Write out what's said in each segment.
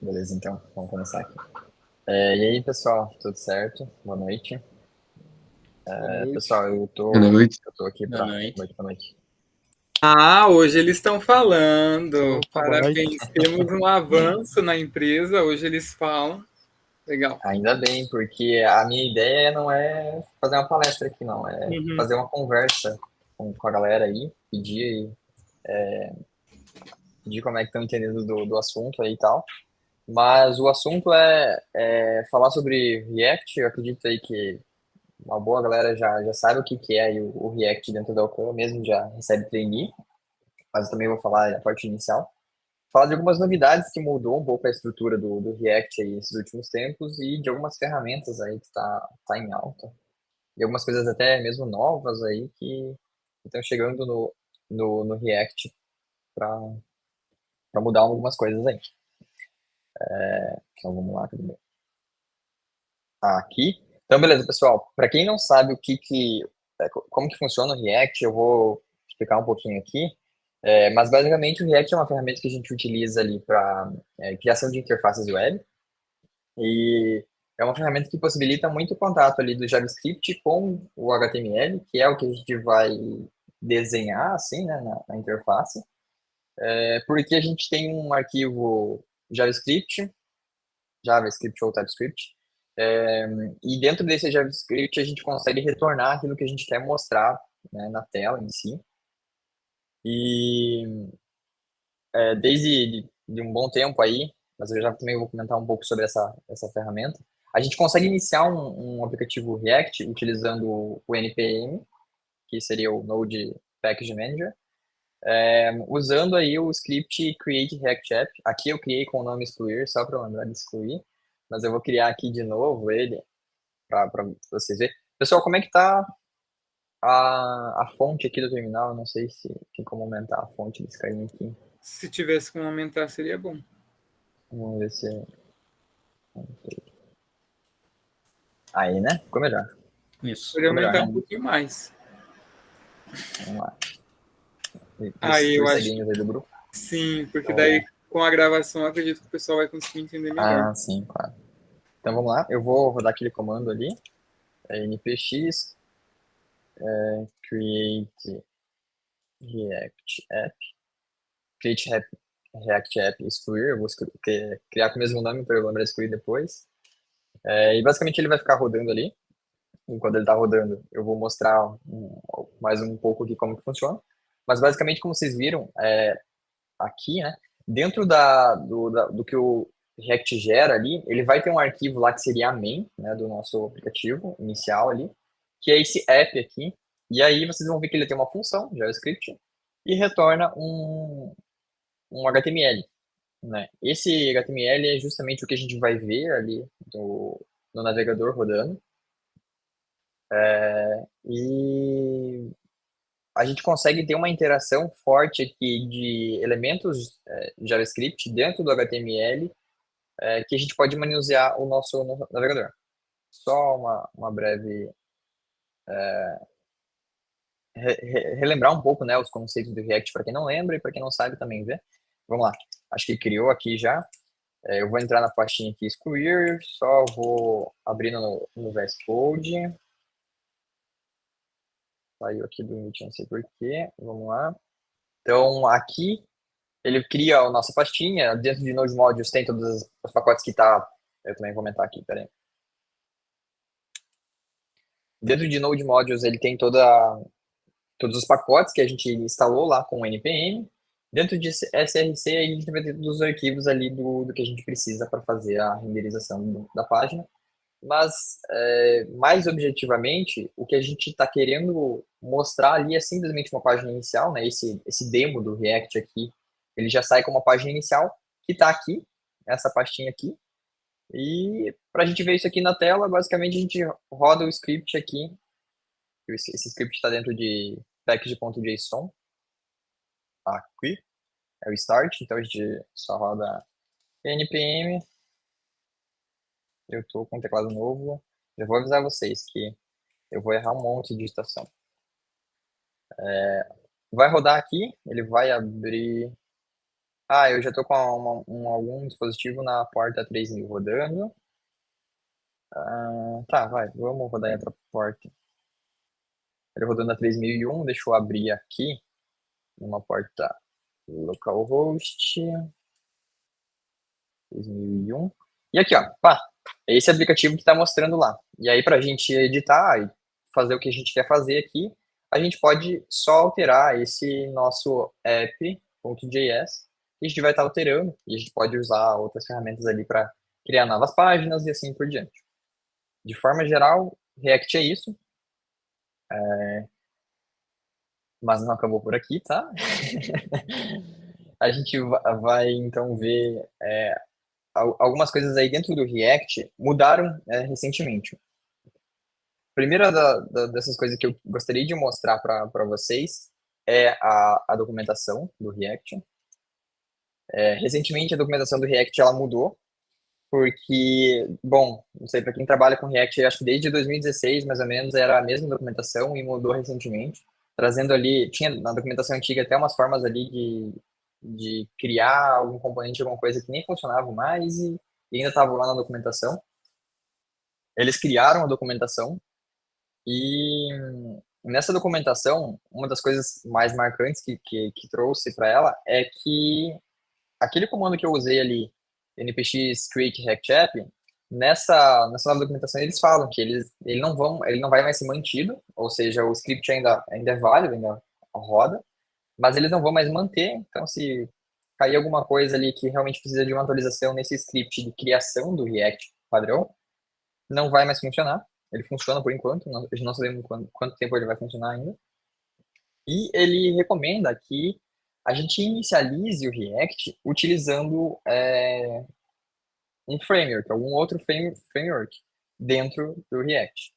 Beleza, então, vamos começar aqui. E aí, pessoal, tudo certo? Boa noite. Boa noite. Pessoal, eu Boa tô, noite. eu tô aqui Boa para. noite. Boa noite. Ah, hoje eles estão falando. Opa, boa noite. Parabéns, temos um avanço na empresa. Hoje eles falam. Legal. Ainda bem, porque a minha ideia não é fazer uma palestra aqui, não. É Uhum. fazer uma conversa com a galera aí, pedir como é que estão entendendo do assunto aí e tal. Mas o assunto é falar sobre React. Eu acredito aí que uma boa galera já sabe o que que é aí o React dentro da Alcântara, mesmo já recebe trainee. Mas eu também vou falar a parte inicial. Falar de algumas novidades que mudou um pouco a estrutura do React aí esses últimos tempos e de algumas ferramentas aí que tá em alta. E algumas coisas até mesmo novas aí que estão chegando no React para mudar algumas coisas aí. Então vamos lá, tudo bem. Aqui. Então, beleza, pessoal. Para quem não sabe como que funciona o React, eu vou explicar um pouquinho aqui. Mas basicamente o React é uma ferramenta que a gente utiliza ali para criação de interfaces web. E é uma ferramenta que possibilita muito contato ali do JavaScript com o HTML, que é o que a gente vai desenhar assim, né, na interface. Porque a gente tem um arquivo JavaScript, JavaScript ou TypeScript, é, e dentro desse JavaScript a gente consegue retornar aquilo que a gente quer mostrar, né, na tela em si. E desde um bom tempo aí, mas eu já também vou comentar um pouco sobre essa ferramenta. A gente consegue iniciar um aplicativo React utilizando o NPM, que seria o Node Package Manager, usando aí o script Create React App. Aqui eu criei com o nome excluir, só para lembrar de excluir, mas eu vou criar aqui de novo ele para vocês verem. Pessoal, como é que tá a fonte aqui do terminal? Eu não sei se tem como aumentar a fonte desse carinha aqui. Se tivesse como aumentar, seria bom. Vamos ver se. Aí, né? Ficou melhor. Isso, Poderia ficou melhor, aumentar um né? pouquinho mais. Vamos lá. Aí Para eu os acho que ceguinhos aí do grupo. sim, porque daí Então, com a gravação eu acredito que o pessoal vai conseguir entender melhor. sim, claro. Então vamos lá. Eu vou rodar aquele comando ali. npx create react app. Create react app excluir. Eu vou criar com o mesmo nome para eu lembrar de excluir depois. E basicamente ele vai ficar rodando ali. Enquanto ele está rodando, eu vou mostrar mais um pouco aqui como que funciona. Mas basicamente, como vocês viram, aqui, né? Dentro do que o React gera ali, ele vai ter um arquivo lá que seria a main, né, do nosso aplicativo inicial ali, que é esse app aqui. E aí vocês vão ver que ele tem uma função, JavaScript, e retorna um HTML, né? Esse HTML é justamente o que a gente vai ver ali no navegador rodando. E a gente consegue ter uma interação forte aqui de elementos JavaScript dentro do HTML, que a gente pode manusear o nosso navegador. Só uma breve relembrar um pouco, né, os conceitos do React para quem não lembra e para quem não sabe também ver. Vamos lá. Acho que criou aqui já. Eu vou entrar na pastinha aqui excluir, só vou abrir no VS Code. Saiu aqui do Meet, não sei porquê. Vamos lá. Então, aqui ele cria a nossa pastinha. Dentro de Node Modules tem todos os pacotes que tá. Eu também vou comentar aqui, peraí. Dentro de Node Modules ele tem todos os pacotes que a gente instalou lá com o npm. Dentro de SRC a gente vai ter todos os arquivos ali do que a gente precisa para fazer a renderização da página. Mas, mais objetivamente, o que a gente está querendo mostrar ali é simplesmente uma página inicial, né? Esse demo do React aqui, ele já sai com uma página inicial que está aqui, essa pastinha aqui. E para a gente ver isso aqui na tela, basicamente a gente roda o script aqui. Esse script está dentro de package.json. Aqui é o start, então a gente só roda npm. Eu estou com o teclado novo. Já vou avisar vocês que eu vou errar um monte de digitação. Vai rodar aqui, ele vai abrir. Eu já tô com algum dispositivo na porta 3000 rodando. Tá, vai, vamos rodar em outra porta. Ele rodando a 3001, deixa eu abrir aqui uma porta localhost 3001. E aqui, ó, pá, é esse aplicativo que está mostrando lá. E aí, para a gente editar e fazer o que a gente quer fazer aqui, a gente pode só alterar esse nosso app.js e a gente vai estar alterando e a gente pode usar outras ferramentas ali para criar novas páginas e assim por diante. De forma geral, React é isso, mas não acabou por aqui, tá? A gente vai então ver algumas coisas aí dentro do React mudaram recentemente. Primeira dessas coisas que eu gostaria de mostrar para vocês é a documentação do React. Recentemente a documentação do React ela mudou, porque, bom, não sei, para quem trabalha com React, acho que desde 2016, mais ou menos, era a mesma documentação e mudou recentemente, trazendo ali, tinha na documentação antiga até umas formas ali de criar algum componente, alguma coisa que nem funcionava mais e ainda estava lá na documentação. Eles criaram a documentação e nessa documentação, uma das coisas mais marcantes que trouxe para ela é que aquele comando que eu usei ali, npx create react app, nessa nova documentação eles falam que ele não vai mais ser mantido, ou seja, o script ainda é válido, ainda roda, mas eles não vão mais manter. Então, se cair alguma coisa ali que realmente precisa de uma atualização nesse script de criação do React padrão, não vai mais funcionar. Ele funciona por enquanto, a gente não sabemos quanto tempo ele vai funcionar ainda. E ele recomenda que a gente inicialize o React utilizando um framework, algum outro framework dentro do React.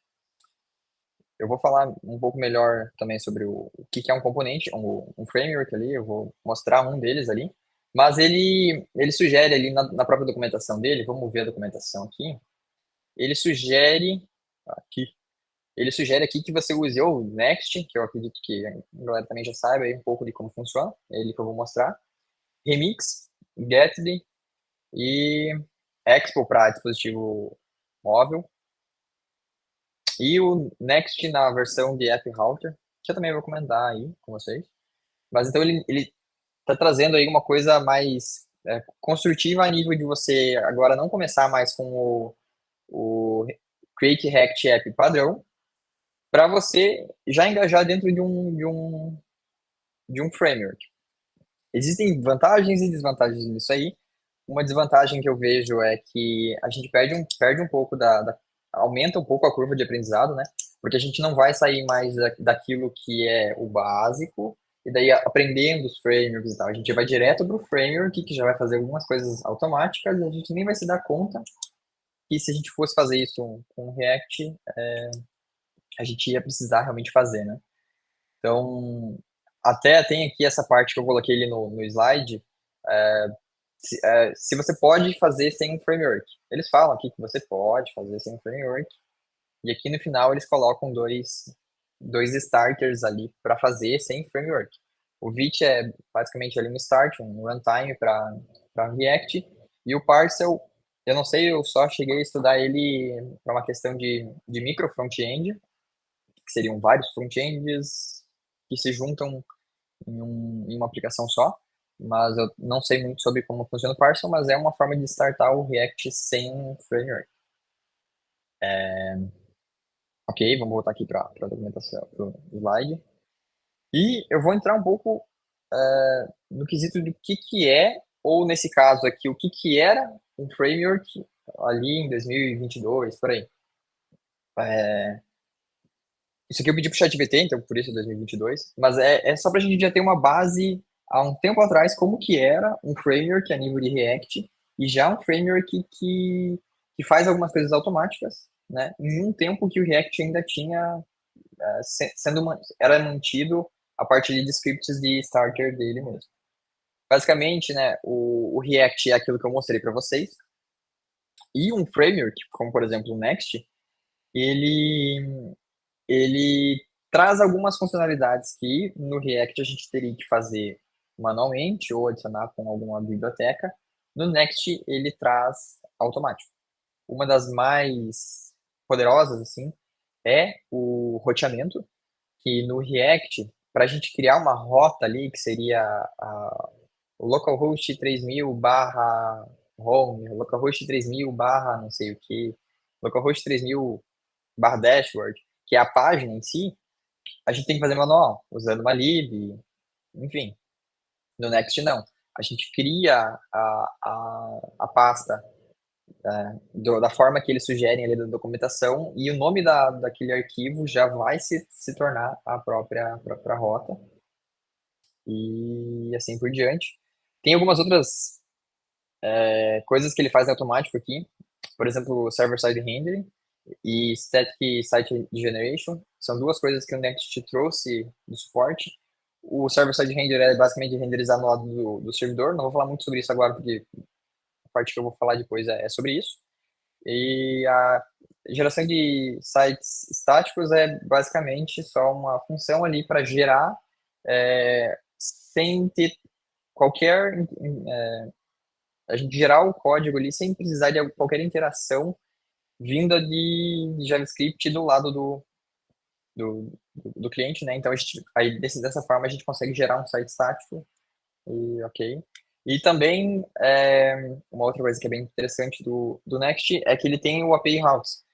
Eu vou falar um pouco melhor também sobre o que é um componente, um framework ali, eu vou mostrar um deles ali. Mas ele sugere ali na própria documentação dele, vamos ver a documentação aqui, ele sugere aqui, ele sugere aqui que você use o Next, que eu acredito que a galera também já saiba aí um pouco de como funciona, é ele que eu vou mostrar, Remix, Gatsby e Expo para dispositivo móvel, e o Next na versão de App Router, que eu também vou comentar aí com vocês. Mas então ele tá trazendo aí uma coisa mais construtiva a nível de você agora não começar mais com o Create React App padrão, para você já engajar dentro de um framework. Existem vantagens e desvantagens nisso aí. Uma desvantagem que eu vejo é que a gente perde um pouco aumenta um pouco a curva de aprendizado, né? Porque a gente não vai sair mais daquilo que é o básico, e daí aprendendo os frameworks e tal. A gente vai direto para o framework, que já vai fazer algumas coisas automáticas, e a gente nem vai se dar conta que se a gente fosse fazer isso com o React, a gente ia precisar realmente fazer, né? Então, até tem aqui essa parte que eu coloquei ali no slide, é, se você pode fazer sem um framework. Eles falam aqui que você pode fazer sem um framework, e aqui no final eles colocam dois starters ali para fazer sem framework. O Vite é basicamente ali um start, um runtime para React, e o Parcel, eu não sei, eu só cheguei a estudar ele para uma questão de micro front-end, que seriam vários front-ends que se juntam em uma aplicação só, mas eu não sei muito sobre como funciona o Parcel, mas é uma forma de startar o React sem framework. Ok, vamos voltar aqui para a documentação, para o slide. E eu vou entrar um pouco no quesito do que é, ou nesse caso aqui, o que era um framework ali em 2022, por aí. Isso aqui eu pedi para o ChatGPT, então por isso é 2022, mas é só para a gente já ter uma base há um tempo atrás como que era um framework a nível de React e já um framework que faz algumas coisas automáticas, né? Em um tempo que o React ainda tinha era mantido a partir de scripts de starter dele mesmo. Basicamente, né, o React é aquilo que eu mostrei para vocês e um framework, como por exemplo o Next, ele ele traz algumas funcionalidades que no React a gente teria que fazer manualmente ou adicionar com alguma biblioteca. No Next, ele traz automático. Uma das mais poderosas, assim, é o roteamento, que no React, para a gente criar uma rota ali, que seria o localhost 3000 barra home, localhost 3000 barra não sei o que, localhost 3000 barra dashboard, que é a página em si, a gente tem que fazer manual, usando uma lib, enfim. No Next, não. A gente cria a pasta da forma que eles sugerem ali da documentação e o nome daquele arquivo já vai se tornar a própria rota e assim por diante. Tem algumas outras coisas que ele faz automático aqui, por exemplo, o Server-Side Rendering e Static Site Generation, são duas coisas que o Next trouxe do suporte. O Server-Side Render é basicamente renderizar no lado do servidor, não vou falar muito sobre isso agora, porque a parte que eu vou falar depois é sobre isso. E a geração de sites estáticos é basicamente só uma função ali para gerar sem ter qualquer. A gente gerar o código ali sem precisar de qualquer interação vinda de JavaScript do lado do cliente, né? Então, aí dessa forma, a gente consegue gerar um site estático e ok. E também, uma outra coisa que é bem interessante do Next é que ele tem o API Routes.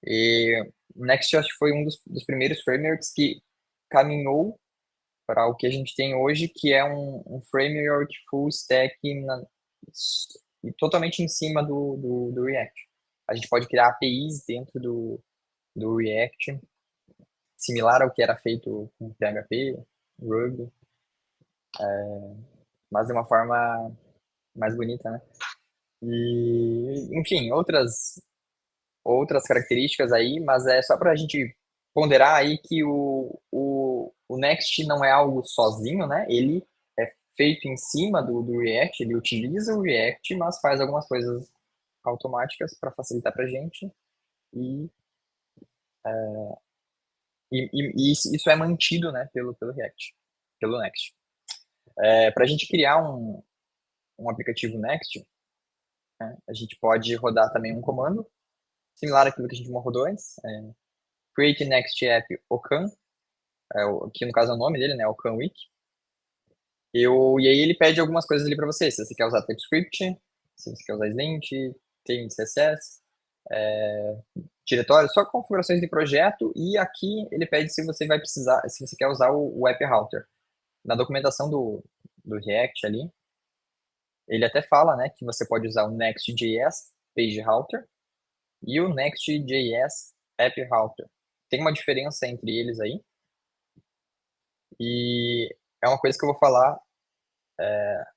E o Next, eu acho que foi um dos primeiros frameworks que caminhou para o que a gente tem hoje, que é um framework full stack totalmente em cima do React. A gente pode criar APIs dentro do React, similar ao que era feito com PHP, Ruby, mas de uma forma mais bonita, né? E, enfim, outras características aí, mas é só para a gente ponderar aí que o Next não é algo sozinho, né? Ele é feito em cima do React, ele utiliza o React, mas faz algumas coisas automáticas para facilitar para a gente e, e isso é mantido, né, pelo React, pelo Next. Para a gente criar um aplicativo Next, né, a gente pode rodar também um comando, similar àquilo que a gente rodou antes, create next app ocan, que no caso é o nome dele, né, Ocan Wiki. E aí ele pede algumas coisas ali para você, se você quer usar TypeScript, se você quer usar Slint, tem CSS, diretório, só configurações de projeto, e aqui ele pede se você vai precisar, se você quer usar o App Router. Na documentação do React ali, ele até fala, né, que você pode usar o Next.js Page Router e o Next.js App Router. Tem uma diferença entre eles aí, e é uma coisa que eu vou falar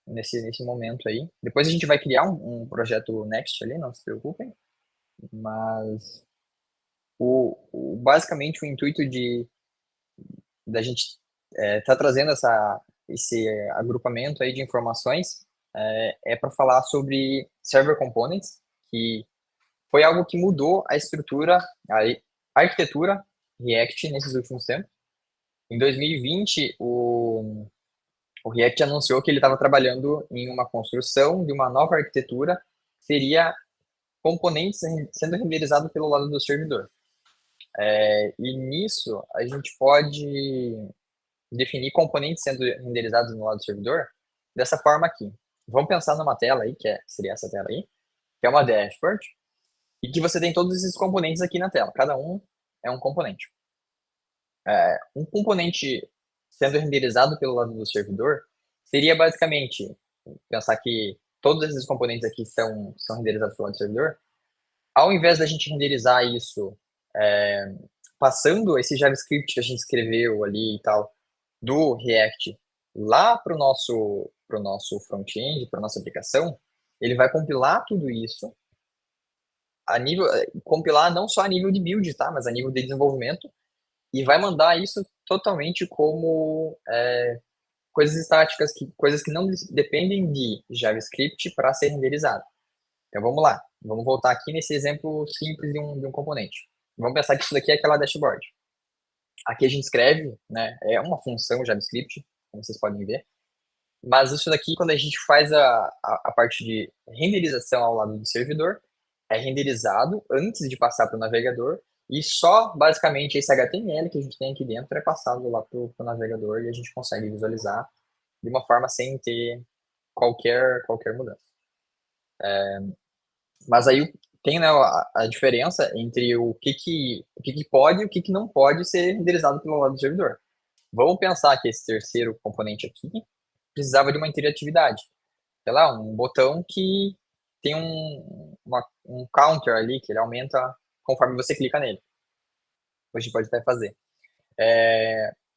nesse momento aí. Depois a gente vai criar um projeto Next ali, não se preocupem, mas basicamente o intuito da gente tá trazendo esse agrupamento aí de informações para falar sobre Server Components, que foi algo que mudou a estrutura, a arquitetura React nesses últimos tempos. Em 2020, o React anunciou que ele estava trabalhando em uma construção de uma nova arquitetura, que seria componentes sendo renderizados pelo lado do servidor. E nisso, a gente pode definir componentes sendo renderizados no lado do servidor dessa forma aqui. Vamos pensar numa tela aí, seria essa tela aí, que é uma dashboard, e que você tem todos esses componentes aqui na tela. Cada um é um componente. Um componente sendo renderizado pelo lado do servidor seria basicamente pensar que todos esses componentes aqui são renderizados pelo lado do servidor. Ao invés da gente renderizar isso passando esse JavaScript que a gente escreveu ali e tal do React lá para o nosso front-end, para nossa aplicação, ele vai compilar tudo isso a nível, compilar não só a nível de build, tá, mas a nível de desenvolvimento e vai mandar isso totalmente como coisas estáticas, coisas que não dependem de JavaScript para ser renderizado. Então vamos lá, vamos voltar aqui nesse exemplo simples de um componente. Vamos pensar que isso daqui é aquela dashboard. Aqui a gente escreve, né, é uma função JavaScript, como vocês podem ver. Mas isso daqui, quando a gente faz a parte de renderização ao lado do servidor, é renderizado antes de passar para o navegador, e só basicamente esse HTML que a gente tem aqui dentro é passado lá para o navegador e a gente consegue visualizar de uma forma sem ter qualquer mudança. Mas aí tem, né, a diferença entre o que pode e o que não pode ser renderizado pelo lado do servidor. Vamos pensar que esse terceiro componente aqui precisava de uma interatividade. Sei lá, um botão que tem um counter ali, que ele aumenta conforme você clica nele. A gente pode até fazer.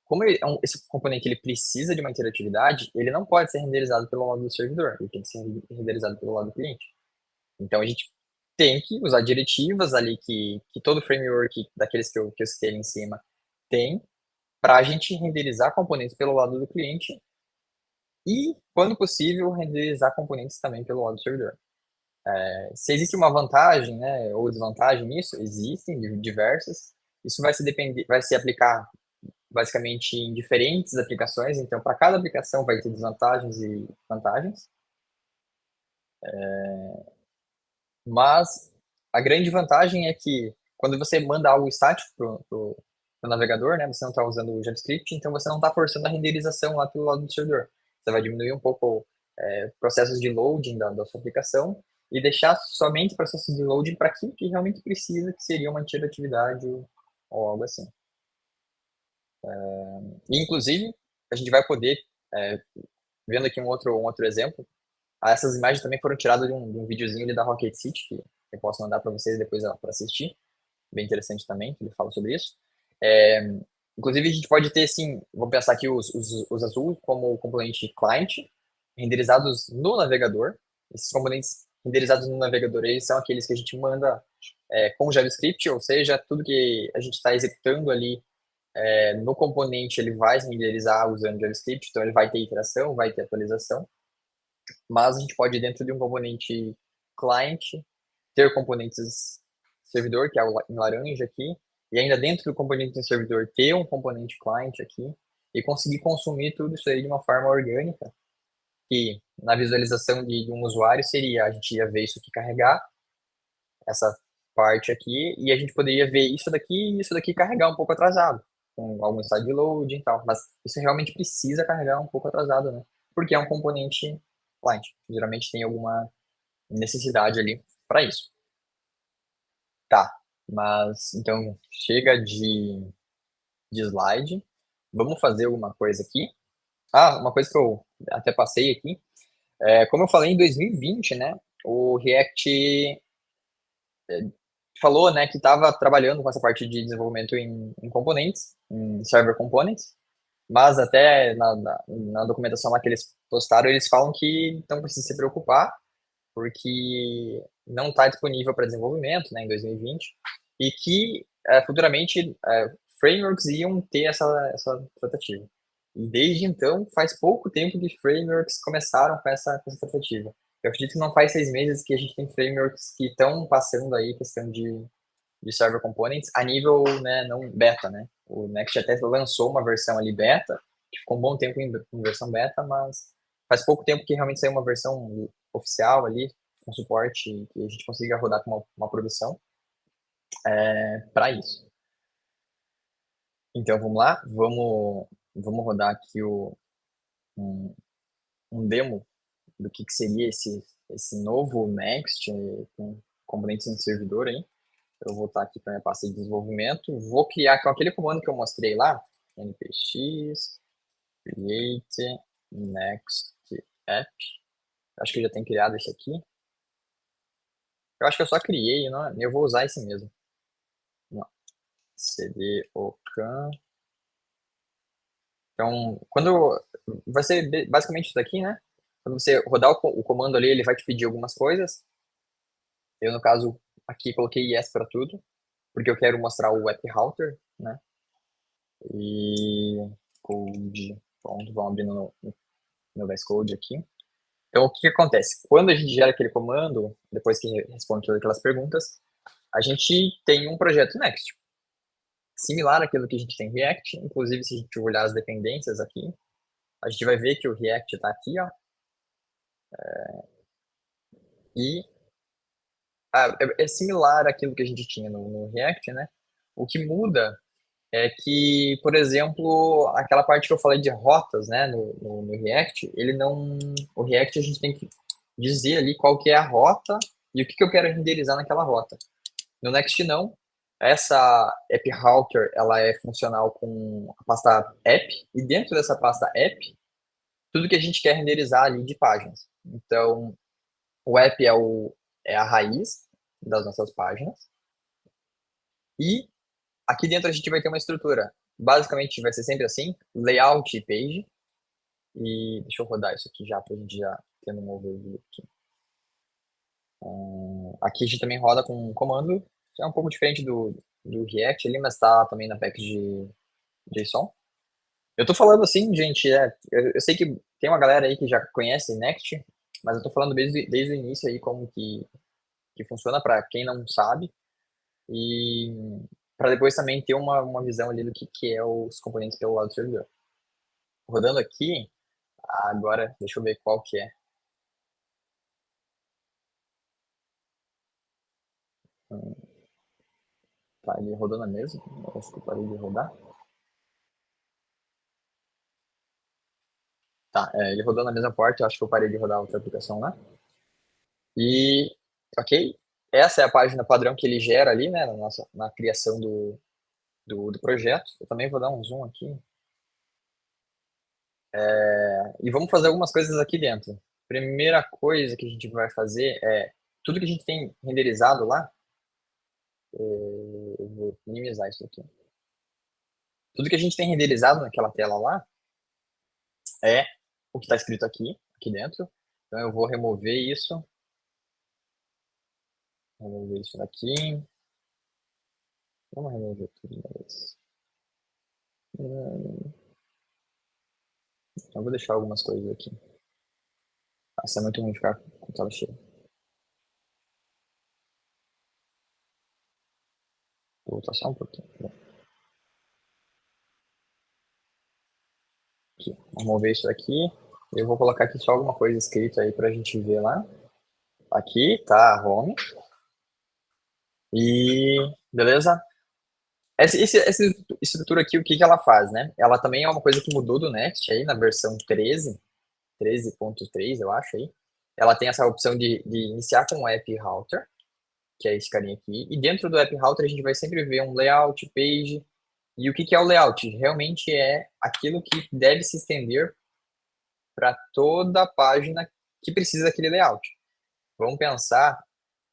Como esse componente ele precisa de uma interatividade, ele não pode ser renderizado pelo lado do servidor, ele tem que ser renderizado pelo lado do cliente. Então a gente tem que usar diretivas ali que todo framework daqueles que eu citei ali em cima tem, para a gente renderizar componentes pelo lado do cliente e, quando possível, renderizar componentes também pelo lado do servidor. Se existe uma vantagem, né, ou desvantagem nisso, existem diversas. Isso vai se aplicar basicamente em diferentes aplicações, então para cada aplicação vai ter desvantagens e vantagens. Mas a grande vantagem é que quando você manda algo estático para o navegador, né, você não está usando o JavaScript, então você não está forçando a renderização lá pelo lado do servidor. Você vai diminuir um pouco processos de loading da sua aplicação e deixar somente processos de loading para aquilo que realmente precisa, que seria uma interatividade ou algo assim. E, inclusive, a gente vai poder, é, vendo aqui um outro exemplo, essas imagens também foram tiradas de um videozinho ali da Rocket City, que eu posso mandar para vocês depois para assistir. Bem interessante também, que ele fala sobre isso. É, inclusive, a gente pode ter, assim, vamos pensar aqui os azul como componente client, renderizados no navegador. Esses componentes renderizados no navegador, eles são aqueles que a gente manda com JavaScript, ou seja, tudo que a gente está executando ali no componente, ele vai renderizar usando JavaScript, então ele vai ter iteração, vai ter atualização. Mas a gente pode, dentro de um componente client, ter componentes servidor, que é o em laranja aqui, e ainda dentro do componente do servidor ter um componente client aqui, e conseguir consumir tudo isso aí de uma forma orgânica, que na visualização de um usuário seria, a gente ia ver isso aqui carregar, essa parte aqui, e a gente poderia ver isso daqui e isso daqui carregar um pouco atrasado, com algum estado de loading e tal, mas isso realmente precisa carregar um pouco atrasado, né? Porque é um componente client, geralmente tem alguma necessidade ali para isso. Tá, mas então chega de slide. Vamos fazer alguma coisa aqui. Ah, uma coisa que eu até passei aqui. Como eu falei, em 2020, né, o React falou, né, que estava trabalhando com essa parte de desenvolvimento em componentes, em server components, mas até na documentação lá que eles postaram, eles falam que não precisa se preocupar, porque não está disponível para desenvolvimento, né, em 2020, e que futuramente frameworks iam ter essa tratativa. E desde então, faz pouco tempo que frameworks começaram com essa tratativa. Eu acredito que não faz 6 meses que a gente tem frameworks que estão passando aí questão de server components a nível, né, não beta, né? O Next até lançou uma versão ali beta, que ficou um bom tempo em versão beta, mas faz pouco tempo que realmente saiu uma versão oficial ali, com suporte, que a gente consiga rodar com uma produção para isso. Então vamos lá, vamos rodar aqui um demo do que seria esse novo Next com componentes no servidor aí. Eu vou voltar aqui para minha pasta de desenvolvimento. Vou criar com aquele comando que eu mostrei lá, npx create next app. Acho que eu já tenho criado esse aqui. Eu acho que eu só criei, não, eu vou usar esse mesmo. Não. cd ocan. Então, vai ser basicamente isso daqui, né? Quando você rodar o comando ali, ele vai te pedir algumas coisas. Eu, no caso, aqui coloquei yes para tudo, porque eu quero mostrar o app router, né? E code, pronto, vamos abrir no VS Code aqui. Então, o que acontece? Quando a gente gera aquele comando, depois que responde todas aquelas perguntas, a gente tem um projeto Next. Similar àquilo que a gente tem em React, inclusive se a gente olhar as dependências aqui, a gente vai ver que o React está aqui, ó, e é similar àquilo que a gente tinha no React, né? O que muda é que, por exemplo, aquela parte que eu falei de rotas, né, no React, ele não, o React a gente tem que dizer ali qual que é a rota e o que eu quero renderizar naquela rota. No Next não. Essa app router, ela é funcional com a pasta app e dentro dessa pasta app, tudo que a gente quer renderizar ali de páginas. Então, o app é a raiz das nossas páginas e aqui dentro a gente vai ter uma estrutura. Basicamente vai ser sempre assim, layout e page. E deixa eu rodar isso aqui já para a gente já ter um overview aqui. Aqui a gente também roda com um comando, que é um pouco diferente do React ali, mas está também na package JSON. Eu tô falando assim, gente, eu sei que tem uma galera aí que já conhece Next, mas eu tô falando desde o início aí como que funciona para quem não sabe e para depois também ter uma visão ali do que é os componentes pelo lado do servidor. Rodando aqui, agora deixa eu ver qual que é. Tá, ele rodou na mesa. Acho que eu parei de rodar. Tá, ele rodou na mesma porta, eu acho que eu parei de rodar outra aplicação lá. E, ok, essa é a página padrão que ele gera ali, né, na criação do projeto. Eu também vou dar um zoom aqui. E vamos fazer algumas coisas aqui dentro. Primeira coisa que a gente vai fazer é, tudo que a gente tem renderizado lá, eu vou minimizar isso aqui. Tudo que a gente tem renderizado naquela tela lá é o que está escrito aqui dentro. Então eu vou remover isso. Remover isso daqui. Vamos remover tudo de uma vez. Eu vou deixar algumas coisas aqui. Nossa, é muito ruim ficar com tela cheia. Vou voltar só um pouquinho. Aqui. Vou remover isso daqui. Eu vou colocar aqui só alguma coisa escrita aí pra gente ver lá. Aqui tá a home. E beleza? Essa estrutura aqui, o que que ela faz, né? Ela também é uma coisa que mudou do Next aí na versão 13.3, eu acho aí. Ela tem essa opção de iniciar com o app router, que é esse carinha aqui. E dentro do app router a gente vai sempre ver um layout, page. E o que que é o layout? Realmente é aquilo que deve se estender para toda a página que precisa daquele layout. Vamos pensar,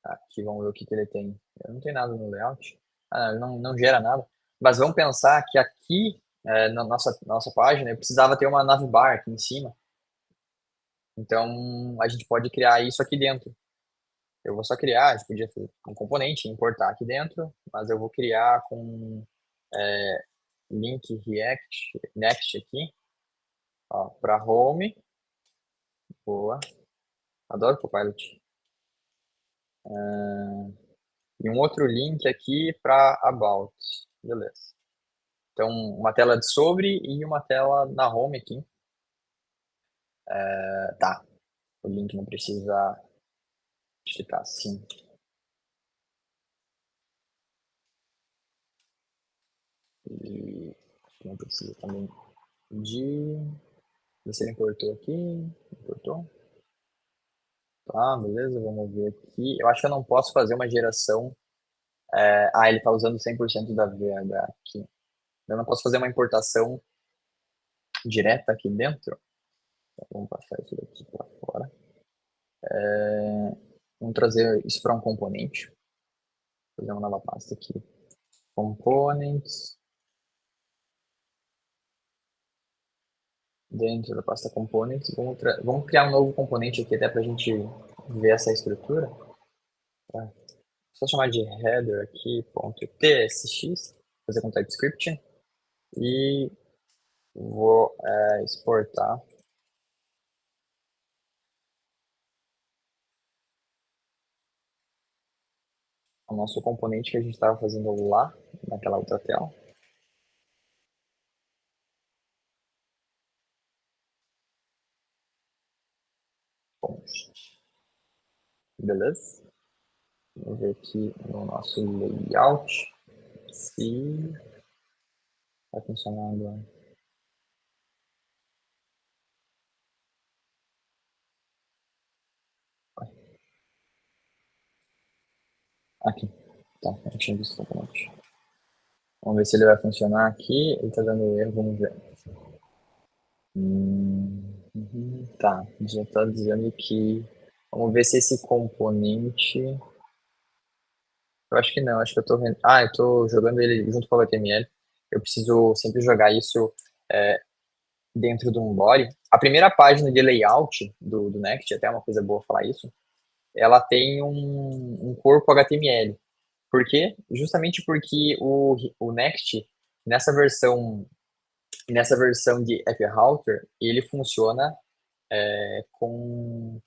aqui vamos ver o que que ele tem. Eu não tenho nada no layout. Não gera nada. Mas vamos pensar que aqui, na nossa página, eu precisava ter uma navbar aqui em cima. Então, a gente pode criar isso aqui dentro. Eu vou só criar, a gente podia fazer um componente, importar aqui dentro, mas eu vou criar com link React Next aqui, para home. Boa. Adoro Copilot. E um outro link aqui para About. Beleza. Então, uma tela de sobre e uma tela na home aqui. Tá. O link não precisa ficar assim. E não precisa também de. Ver se ele importou aqui. Importou. Tá, beleza. Vamos ver aqui. Eu acho que eu não posso fazer uma geração. Ele está usando 100% da VH aqui. Eu não posso fazer uma importação direta aqui dentro. Então, vamos passar isso daqui para fora. Vamos trazer isso para um componente. Vou fazer uma nova pasta aqui. Components. Dentro da pasta Components, vamos criar um novo componente aqui até para a gente ver essa estrutura. Tá? Só chamar de header aqui, .tsx, fazer com TypeScript. E vou exportar o nosso componente que a gente estava fazendo lá, naquela outra tela. Beleza? Vamos ver aqui no nosso layout se vai funcionar agora. Aqui. Tá, não tinha visto totalmente. Vamos ver se ele vai funcionar aqui. Ele tá dando erro, vamos ver. Tá, já tá dizendo que. Vamos ver se esse componente. Eu acho que não, acho que eu tô vendo. Ah, eu tô jogando ele junto com o HTML. Eu preciso sempre jogar isso dentro de um body. A primeira página de layout do Next, até é uma coisa boa falar isso, ela tem um corpo HTML. Por quê? Justamente porque o Next, nessa versão, nessa versão de App Router, ele funciona com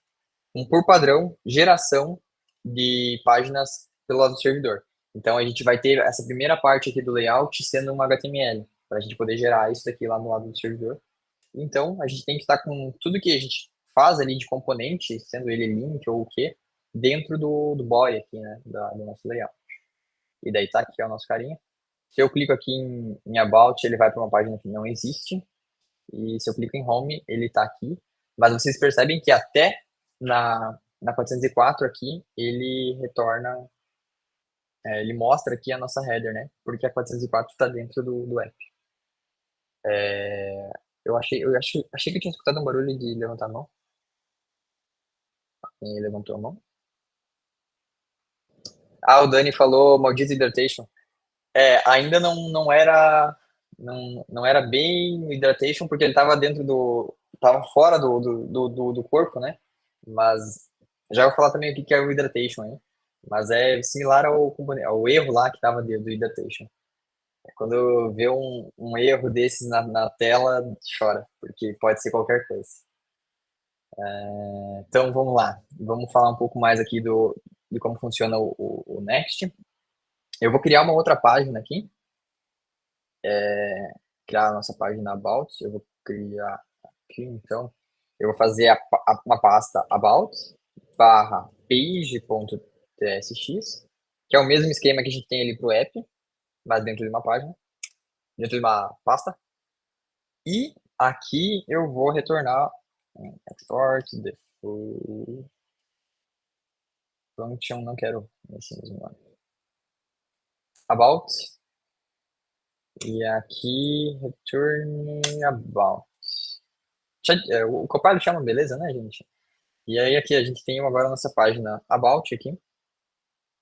por padrão, geração de páginas pelo lado do servidor. Então, a gente vai ter essa primeira parte aqui do layout sendo um HTML, para a gente poder gerar isso daqui lá no lado do servidor. Então, a gente tem que estar com tudo que a gente faz ali de componente, sendo ele link ou o que, dentro do body aqui, né, do nosso layout. E daí tá aqui ó, o nosso carinha. Se eu clico aqui em About, ele vai para uma página que não existe. E se eu clico em Home, ele está aqui. Mas vocês percebem que até na 404 aqui, ele retorna, ele mostra aqui a nossa header, né? Porque a 404 está dentro do app. Eu achei que eu tinha escutado um barulho de levantar a mão. Quem levantou a mão? Ah, o Dani falou maldito Hydration. Ainda não era bem Hydration, porque ele estava dentro tava fora do corpo, né? Mas já vou falar também o que é o Hydration, hein? Mas é similar ao erro lá que estava do Hydration. Quando vê um erro desses na tela, chora, porque pode ser qualquer coisa. Então vamos lá, vamos falar um pouco mais aqui de como funciona o Next. Eu vou criar uma outra página aqui, criar a nossa página About. Eu vou criar aqui, então, eu vou fazer uma pasta About barra page.tsx, que é o mesmo esquema que a gente tem ali para o app, mas dentro de uma página, dentro de uma pasta. E aqui eu vou retornar export default function, não quero esse mesmo nome. About. E aqui, return about. O Copilot chama, beleza, né, gente? E aí aqui a gente tem agora a nossa página About aqui.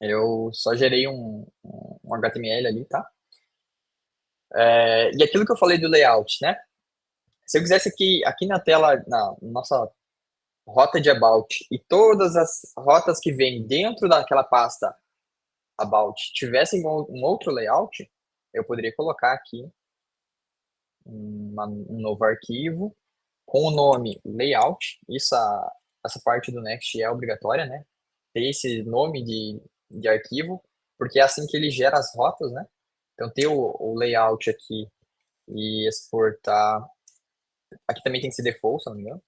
Eu só gerei um HTML ali, tá? E aquilo que eu falei do layout, né? Se eu quisesse aqui na tela, na nossa rota de About, e todas as rotas que vêm dentro daquela pasta About tivessem um outro layout, eu poderia colocar aqui um novo arquivo com o nome layout. Essa parte do Next é obrigatória, né? Ter esse nome de arquivo, porque é assim que ele gera as rotas, né? Então, ter o layout aqui e exportar. Aqui também tem que ser default, se não me engano.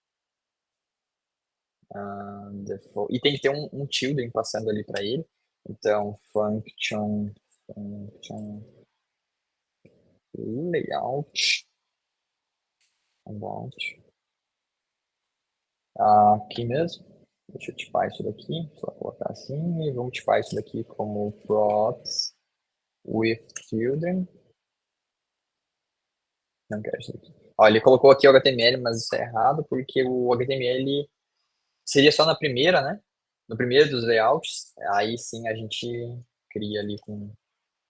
Default. E tem que ter um children passando ali para ele. Então, function layout. About. Aqui mesmo. Deixa eu tipar isso daqui. Só colocar assim. E vamos tipar isso daqui como props with children. Não quero isso daqui. Ó, ele colocou aqui o HTML, mas isso é errado, porque o HTML seria só na primeira, né? No primeiro dos layouts. Aí sim a gente cria ali com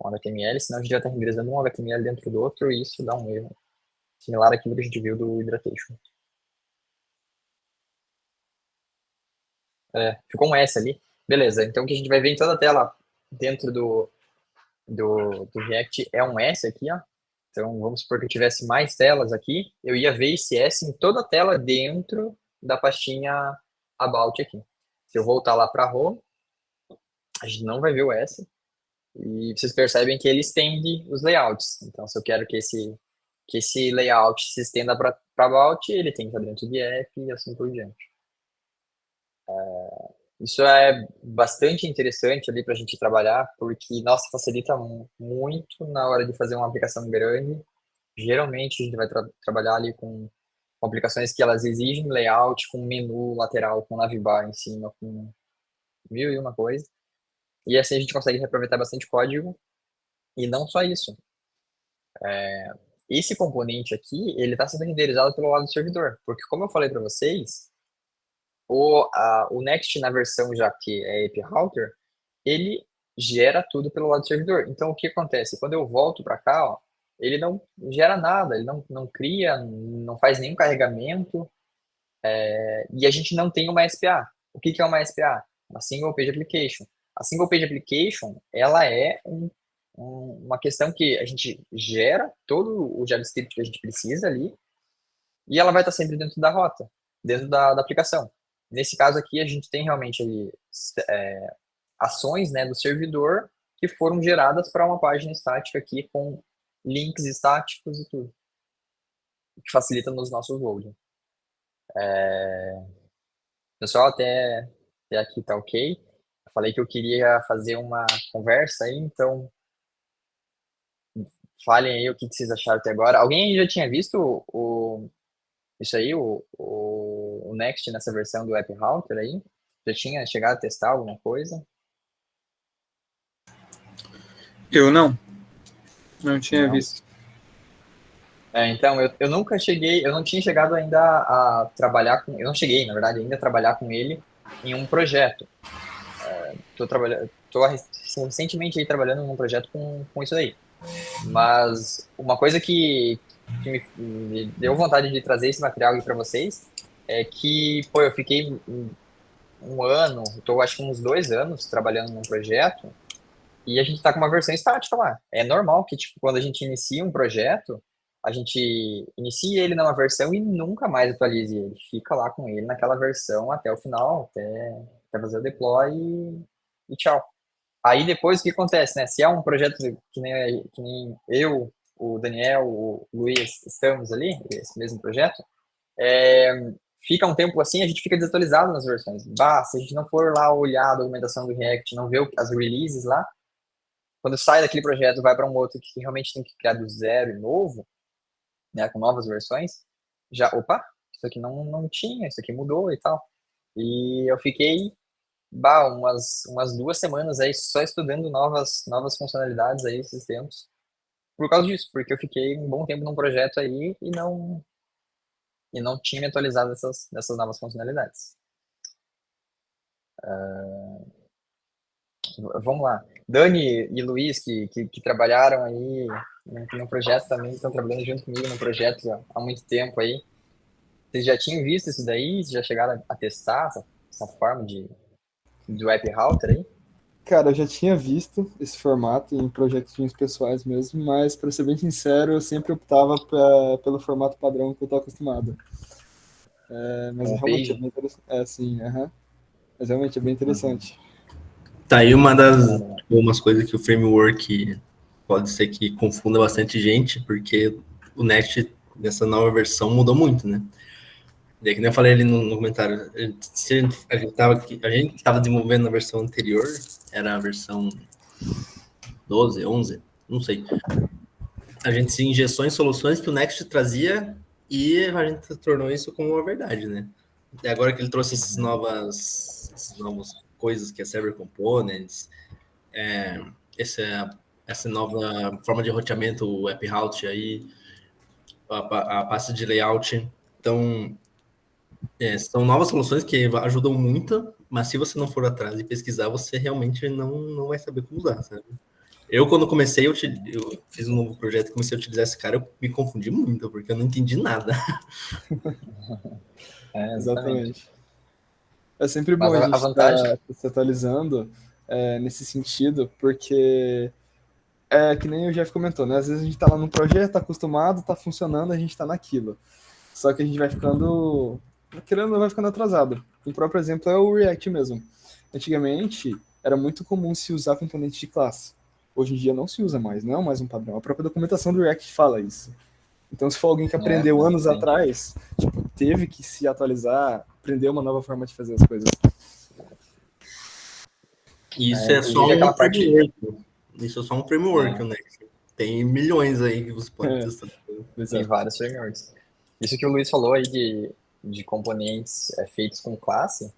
HTML, senão a gente já está renderizando um HTML dentro do outro e isso dá um erro. Similar àquilo que a gente viu do Hydratation. Ficou um S ali. Beleza, então o que a gente vai ver em toda a tela dentro do React é um S aqui, ó. Então, vamos supor que eu tivesse mais telas aqui, eu ia ver esse S em toda a tela dentro da pastinha About aqui. Se eu voltar lá para Home, a gente não vai ver o S. E vocês percebem que ele estende os layouts. Então, se eu quero que esse layout se estenda para About, ele tem que estar dentro de App e assim por diante. Isso é bastante interessante ali para a gente trabalhar, porque, nossa, facilita muito na hora de fazer uma aplicação grande. Geralmente a gente vai trabalhar ali com aplicações que elas exigem layout, com menu lateral, com navbar em cima, com mil e uma coisa. E assim a gente consegue reaproveitar bastante código. E não só isso. Esse componente aqui, ele está sendo renderizado pelo lado do servidor. Porque como eu falei para vocês, o Next na versão já que é App Router, ele gera tudo pelo lado do servidor. Então, o que acontece? Quando eu volto para cá, ó, ele não gera nada, ele não cria, não faz nenhum carregamento, e a gente não tem uma SPA. O que é uma SPA? Uma Single Page Application. A Single Page Application, ela é uma questão que a gente gera todo o JavaScript que a gente precisa ali, e ela vai estar sempre dentro da rota, dentro da aplicação. Nesse caso aqui, a gente tem realmente ali, ações, né, do servidor que foram geradas para uma página estática aqui com links estáticos e tudo, que facilita nos nossos loading. Pessoal, até aqui tá ok. Eu falei que eu queria fazer uma conversa aí, então falem aí o que vocês acharam até agora. Alguém aí já tinha visto isso aí, o Next nessa versão do App Router aí? Já tinha chegado a testar alguma coisa? Eu não tinha Não? visto. Então, eu nunca cheguei, eu não tinha chegado ainda a trabalhar com, eu não cheguei, na verdade, ainda a trabalhar com ele em um projeto. Tô recentemente aí trabalhando num projeto com isso aí. Mas uma coisa que me deu vontade de trazer esse material aqui para vocês é que, pô, eu fiquei um ano, tô acho que uns 2 anos trabalhando num projeto e a gente está com uma versão estática lá. É normal que, tipo, quando a gente inicia um projeto, a gente inicia ele numa versão e nunca mais atualize ele. Fica lá com ele naquela versão até o final, até fazer o deploy e tchau. Aí depois o que acontece, né? Se é um projeto que nem eu, o Daniel, o Luiz estamos ali, esse mesmo projeto, é, fica um tempo assim, a gente fica desatualizado nas versões. Bah, se a gente não for lá olhar a documentação do React, não ver as releases lá, quando sai daquele projeto, vai para um outro que realmente tem que criar do zero e novo, né, com novas versões, já, opa, isso aqui não tinha, isso aqui mudou e tal. E eu fiquei, bah, umas 2 semanas aí só estudando novas funcionalidades aí esses tempos, por causa disso, porque eu fiquei um bom tempo num projeto aí e não tinha me atualizado dessas novas funcionalidades. Vamos lá. Dani e Luiz, que trabalharam aí no projeto também, estão trabalhando junto comigo no projeto há muito tempo aí. Vocês já tinham visto isso daí? Vocês já chegaram a testar essa forma do App Router aí? Cara, eu já tinha visto esse formato em projetinhos pessoais mesmo, mas, para ser bem sincero, eu sempre optava pelo formato padrão que eu tô acostumado. Mas Com o realmente é Page? bem interessante. É, sim, aham. Mas realmente é bem Uhum. interessante. Tá aí Bacana. umas coisas que o framework pode ser que confunda bastante gente, porque o Next nessa nova versão mudou muito, né? E aí, que nem eu falei ali no comentário, a gente estava desenvolvendo na versão anterior, era a versão 12, 11, não sei. A gente se injeçou em soluções que o Next trazia e a gente tornou isso como uma verdade, né? E agora que ele trouxe essas novas coisas que é Server Components, essa nova forma de roteamento, o App Route aí, a pasta de layout. Então, são novas soluções que ajudam muito, mas se você não for atrás e pesquisar, você realmente não vai saber como usar, sabe? Eu, quando comecei, eu fiz um novo projeto e comecei a utilizar esse cara, eu me confundi muito, porque eu não entendi nada. Exatamente. Exatamente. É sempre bom Mas a a gente vantagem. estar se atualizando nesse sentido, porque é que nem o Jeff comentou, né? Às vezes a gente tá lá num projeto, tá acostumado, tá funcionando, a gente tá naquilo. Só que a gente vai ficando, querendo ou não, vai ficando atrasado. O próprio exemplo é o React mesmo. Antigamente, era muito comum se usar componentes de classe. Hoje em dia não se usa mais, não é mais um padrão. A própria documentação do React fala isso. Então, se for alguém que aprendeu anos Exatamente. atrás, tipo, teve que se atualizar, aprender uma nova forma de fazer as coisas. E isso é só Inclusive um aquela parte. framework. Isso é só um framework, É, né? Tem milhões aí que você pode testar. tem Exato. vários frameworks. Isso que o Luiz falou aí de componentes feitos com classe,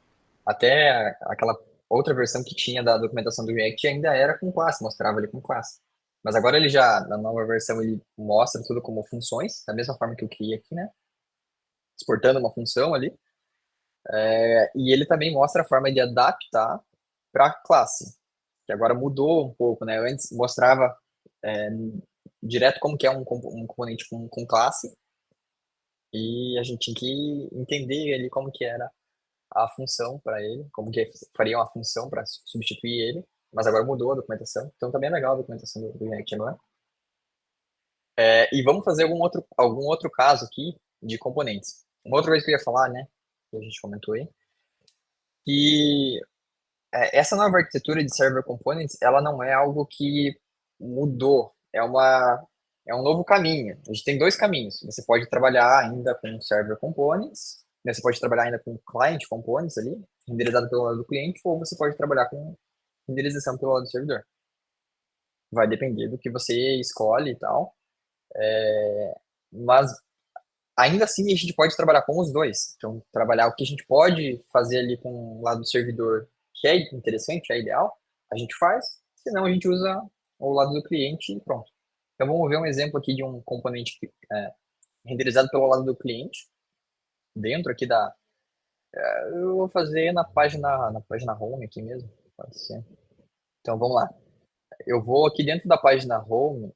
até aquela outra versão que tinha da documentação do React ainda era com classe, mostrava ele com classe. Mas agora ele já, na nova versão, ele mostra tudo como funções, da mesma forma que eu criei aqui, né? Exportando uma função ali. E ele também mostra a forma de adaptar para classe, que agora mudou um pouco, né? Antes mostrava é, direto como que é um componente com classe, e a gente tinha que entender ali como que era a função para ele, como que faria uma função para substituir ele, mas agora mudou a documentação, então tá bem legal a documentação do React agora. E vamos fazer algum outro caso aqui de componentes. Uma outra coisa que eu ia falar, né, que a gente comentou aí, que essa nova arquitetura de server components, ela não é algo que mudou, é um novo caminho. A gente tem dois caminhos. Você pode trabalhar ainda com server components, né? Você pode trabalhar ainda com client components ali, renderizado pelo lado do cliente, ou você pode trabalhar com renderização pelo lado do servidor. Vai depender do que você escolhe e tal. Mas ainda assim a gente pode trabalhar com os dois. Então, trabalhar o que a gente pode fazer ali com o lado do servidor, que é interessante, é ideal, a gente faz. Senão, a gente usa o lado do cliente e pronto. Então, vamos ver um exemplo aqui de um componente renderizado pelo lado do cliente, dentro aqui da... Eu vou fazer na página home aqui mesmo, pode ser. Então, vamos lá. Eu vou aqui dentro da página home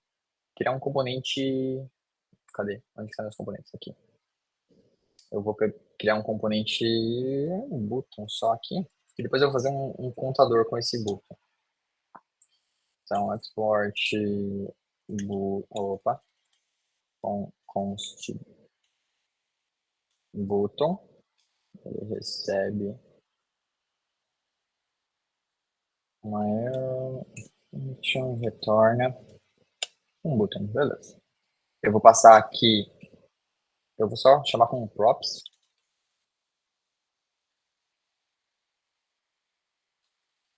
criar um componente... Cadê? Onde estão os componentes? Aqui. Eu vou criar um componente, um button só aqui, e depois eu vou fazer um contador com esse button. Então, export opa, const button, ele recebe uma error, retorna um button, beleza. Eu vou passar aqui, eu vou só chamar com props,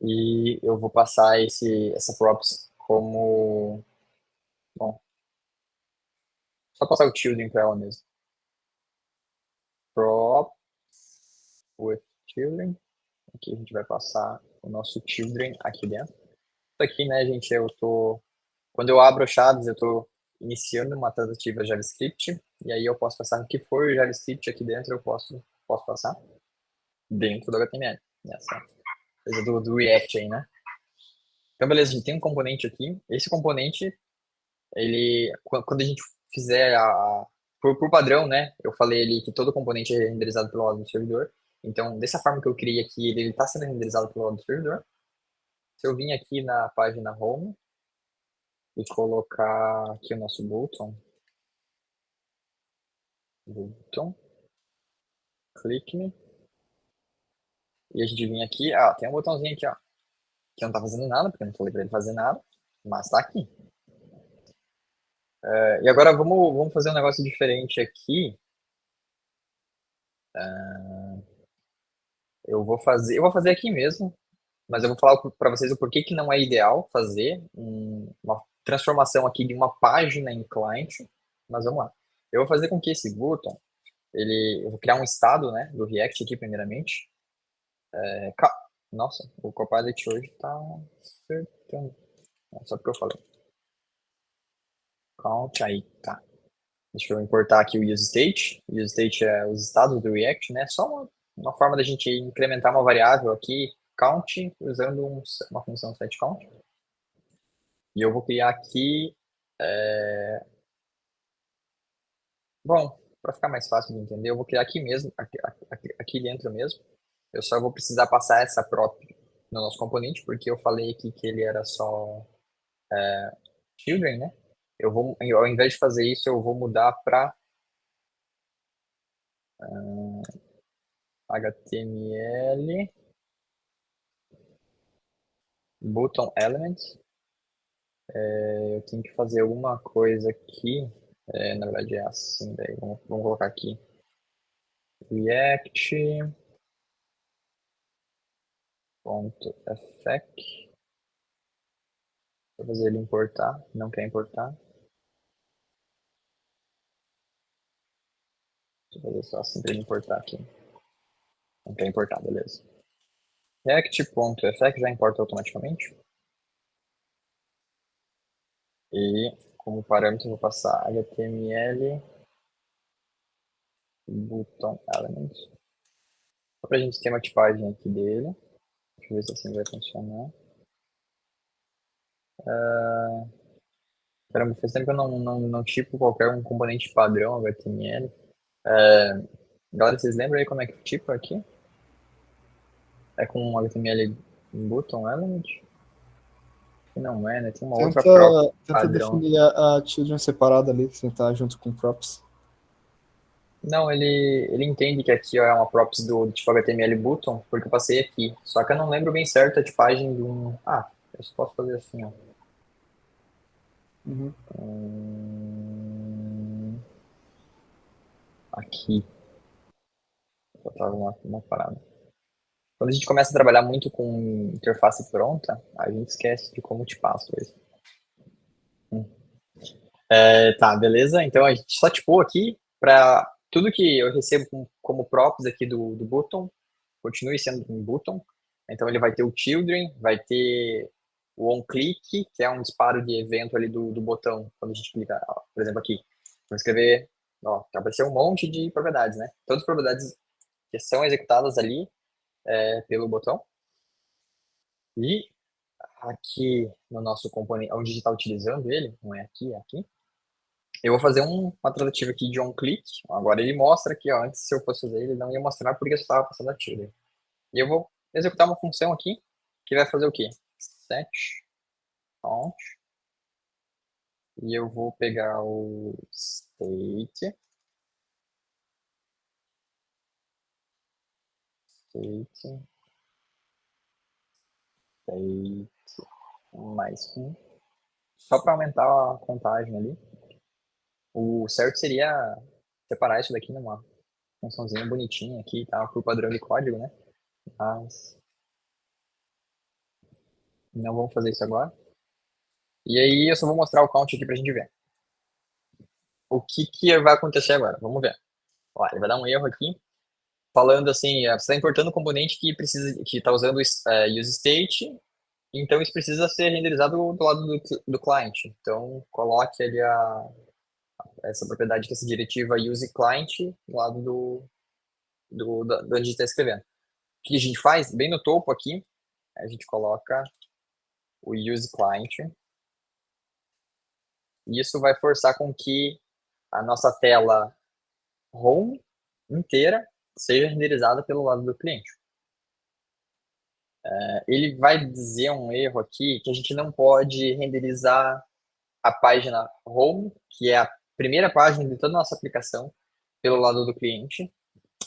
e eu vou passar essa props como, bom, só passar o children para ela mesmo. Props with children, aqui a gente vai passar o nosso children aqui dentro. Isso aqui, né, gente, quando eu abro chaves, eu estou iniciando uma tentativa JavaScript, e aí eu posso passar o que for JavaScript aqui dentro, eu posso passar dentro do HTML. Essa coisa do React aí, né? Então, beleza, a gente tem um componente aqui. Esse componente, quando a gente fizer por padrão, né? Eu falei ali que todo componente é renderizado pelo lado do servidor. Então, dessa forma que eu criei aqui, ele está sendo renderizado pelo lado do servidor. Se eu vim aqui na página home e colocar aqui o nosso button, click me, e a gente vir aqui, tem um botãozinho aqui, que não tá fazendo nada, porque eu não falei para ele fazer nada, mas tá aqui. E agora vamos fazer um negócio diferente aqui. Eu vou fazer aqui mesmo, mas eu vou falar para vocês o porquê que não é ideal fazer uma transformação aqui de uma página em client, mas vamos lá. Eu vou fazer com que esse button, eu vou criar um estado, né, do React aqui primeiramente. Nossa, o Copilot hoje tá acertando. Só porque eu falei. Count, aí, tá. Deixa eu importar aqui o useState. O useState é os estados do React, né? Só uma forma da gente incrementar uma variável aqui, count, usando uma função setCount. E eu vou criar aqui, bom, para ficar mais fácil de entender, eu vou criar aqui mesmo, aqui dentro mesmo. Eu só vou precisar passar essa prop no nosso componente, porque eu falei aqui que ele era só children, né? Ao invés de fazer isso, eu vou mudar para HTML button element. Eu tenho que fazer alguma coisa aqui. Na verdade é assim, daí vamos colocar aqui React ponto effect. Vou fazer ele importar, não quer importar. Deixa eu fazer só assim para ele importar aqui. Não quer importar, beleza. React.effect já importa automaticamente. E como parâmetro eu vou passar HTML button element. Só pra gente ter uma tipagem aqui dele. Deixa eu ver se assim vai funcionar. Caramba, faz tempo que eu não tipo qualquer um componente padrão HTML. Galera, vocês lembram aí como é que tipo aqui? É com HTML button element? Que não é, né? Tem uma outra prop Tenta padrão. definir a children separada ali, que tá junto com props. Não, ele entende que aqui ó, é uma props do tipo HTML button, porque eu passei aqui. Só que eu não lembro bem certo a tipagem de um. Ah, eu só posso fazer assim, ó. Uhum. Aqui. Faltava uma parada. Quando a gente começa a trabalhar muito com interface pronta, a gente esquece de como tipar as coisas. Tá, beleza? Então a gente só tipou aqui para tudo que eu recebo como props aqui do button, continue sendo um button. Então ele vai ter o children, vai ter o onClick, que é um disparo de evento ali do botão, quando a gente clica, ó, por exemplo aqui. Vou escrever, ó, apareceu um monte de propriedades, né? Todas as propriedades que são executadas ali pelo botão. E aqui no nosso componente, onde a gente está utilizando ele, não é aqui, é aqui. Eu vou fazer uma tratativa aqui de onClick. Agora ele mostra aqui, ó, antes se eu fosse fazer ele não ia mostrar porque eu estava passando a children. E eu vou executar uma função aqui que vai fazer o quê? Set count. E eu vou pegar o state. State. State mais 1. Só para aumentar a contagem ali. O certo seria separar isso daqui numa funçãozinha bonitinha aqui, tá? Por padrão de código, né? Mas não vamos fazer isso agora. E aí eu só vou mostrar o count aqui pra gente ver. O que vai acontecer agora? Vamos ver. Ó, ele vai dar um erro aqui, falando assim, você está importando um componente que está usando useState, então isso precisa ser renderizado do lado do client. Então coloque ali essa propriedade, que é essa diretiva useClient do lado do onde a gente está escrevendo. O que a gente faz? Bem no topo aqui, a gente coloca o useClient. E isso vai forçar com que a nossa tela home inteira seja renderizada pelo lado do cliente. Ele vai dizer um erro aqui que a gente não pode renderizar a página home, que é a primeira página de toda a nossa aplicação, pelo lado do cliente.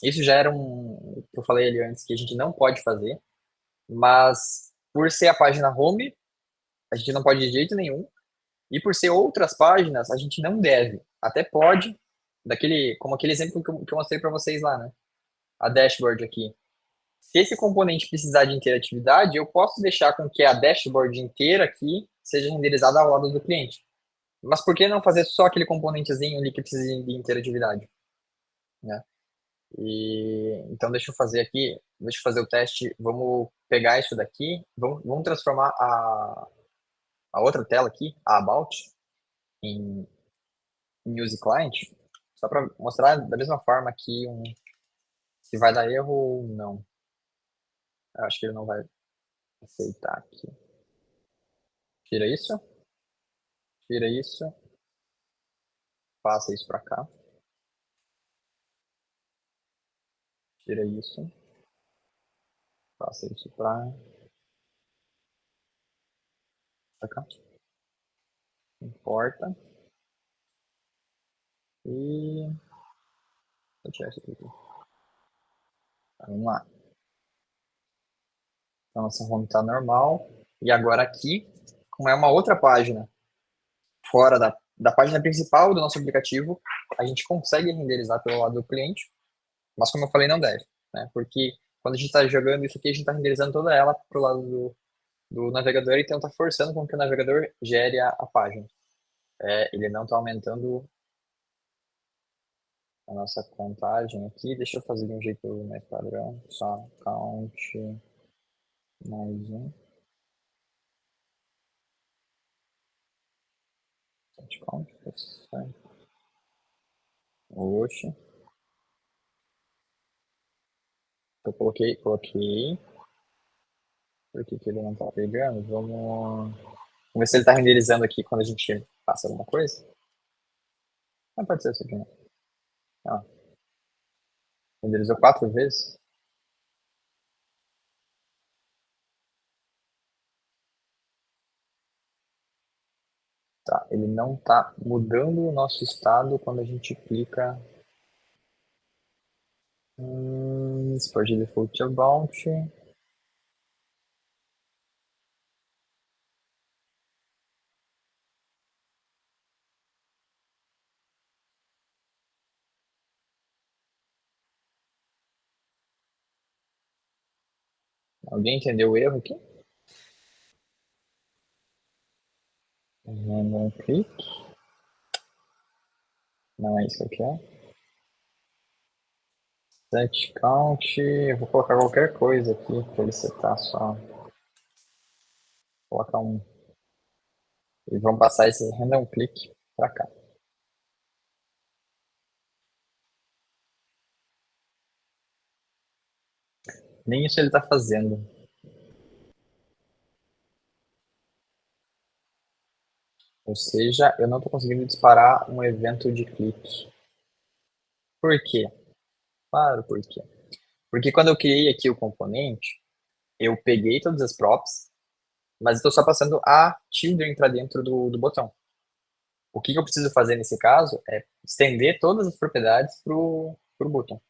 Isso já era que eu falei ali antes, que a gente não pode fazer, mas por ser a página home, a gente não pode de jeito nenhum, e por ser outras páginas, a gente não deve. Até pode, como aquele exemplo que eu mostrei para vocês lá, né? A dashboard aqui. Se esse componente precisar de interatividade, eu posso deixar com que a dashboard inteira aqui seja renderizada ao lado do cliente. Mas por que não fazer só aquele componentezinho ali que precisa de interatividade? Né? Então deixa eu fazer aqui, deixa eu fazer o teste. Vamos pegar isso daqui, vamos transformar a outra tela aqui, a About, em Use Client, só para mostrar da mesma forma aqui se vai dar erro ou não. Eu acho que ele não vai aceitar aqui. Tira isso. Tira isso. Passa isso para cá. Tira isso. Passa isso para cá. Importa. E... Vou tirar isso aqui. Vamos lá. Então, nossa home está normal. E agora aqui, como é uma outra página, fora da página principal do nosso aplicativo, a gente consegue renderizar pelo lado do cliente, mas como eu falei, não deve, né? Porque quando a gente está jogando isso aqui, a gente está renderizando toda ela pro lado do navegador, então está forçando com que o navegador gere a página. Ele não está aumentando a nossa contagem aqui. Deixa eu fazer de um jeito mais padrão. Só count mais um. Count, oxe. Eu coloquei. Por que ele não tá pegando? Vamos ver se ele tá renderizando aqui quando a gente passa alguma coisa. Não pode ser isso aqui, né? Renderizou 4 vezes. Tá, ele não tá mudando o nosso estado quando a gente clica. Export default about. Alguém entendeu o erro aqui? Random click. Não é isso que eu quero. Set count. Eu vou colocar qualquer coisa aqui para ele setar só. Vou colocar um. E vamos passar esse random click para cá. Nem isso ele está fazendo. Ou seja, eu não estou conseguindo disparar um evento de clique. Por quê? Claro, por quê? Porque quando eu criei aqui o componente, eu peguei todas as props, mas estou só passando a children para dentro do botão. O que eu preciso fazer nesse caso é estender todas as propriedades para o botão.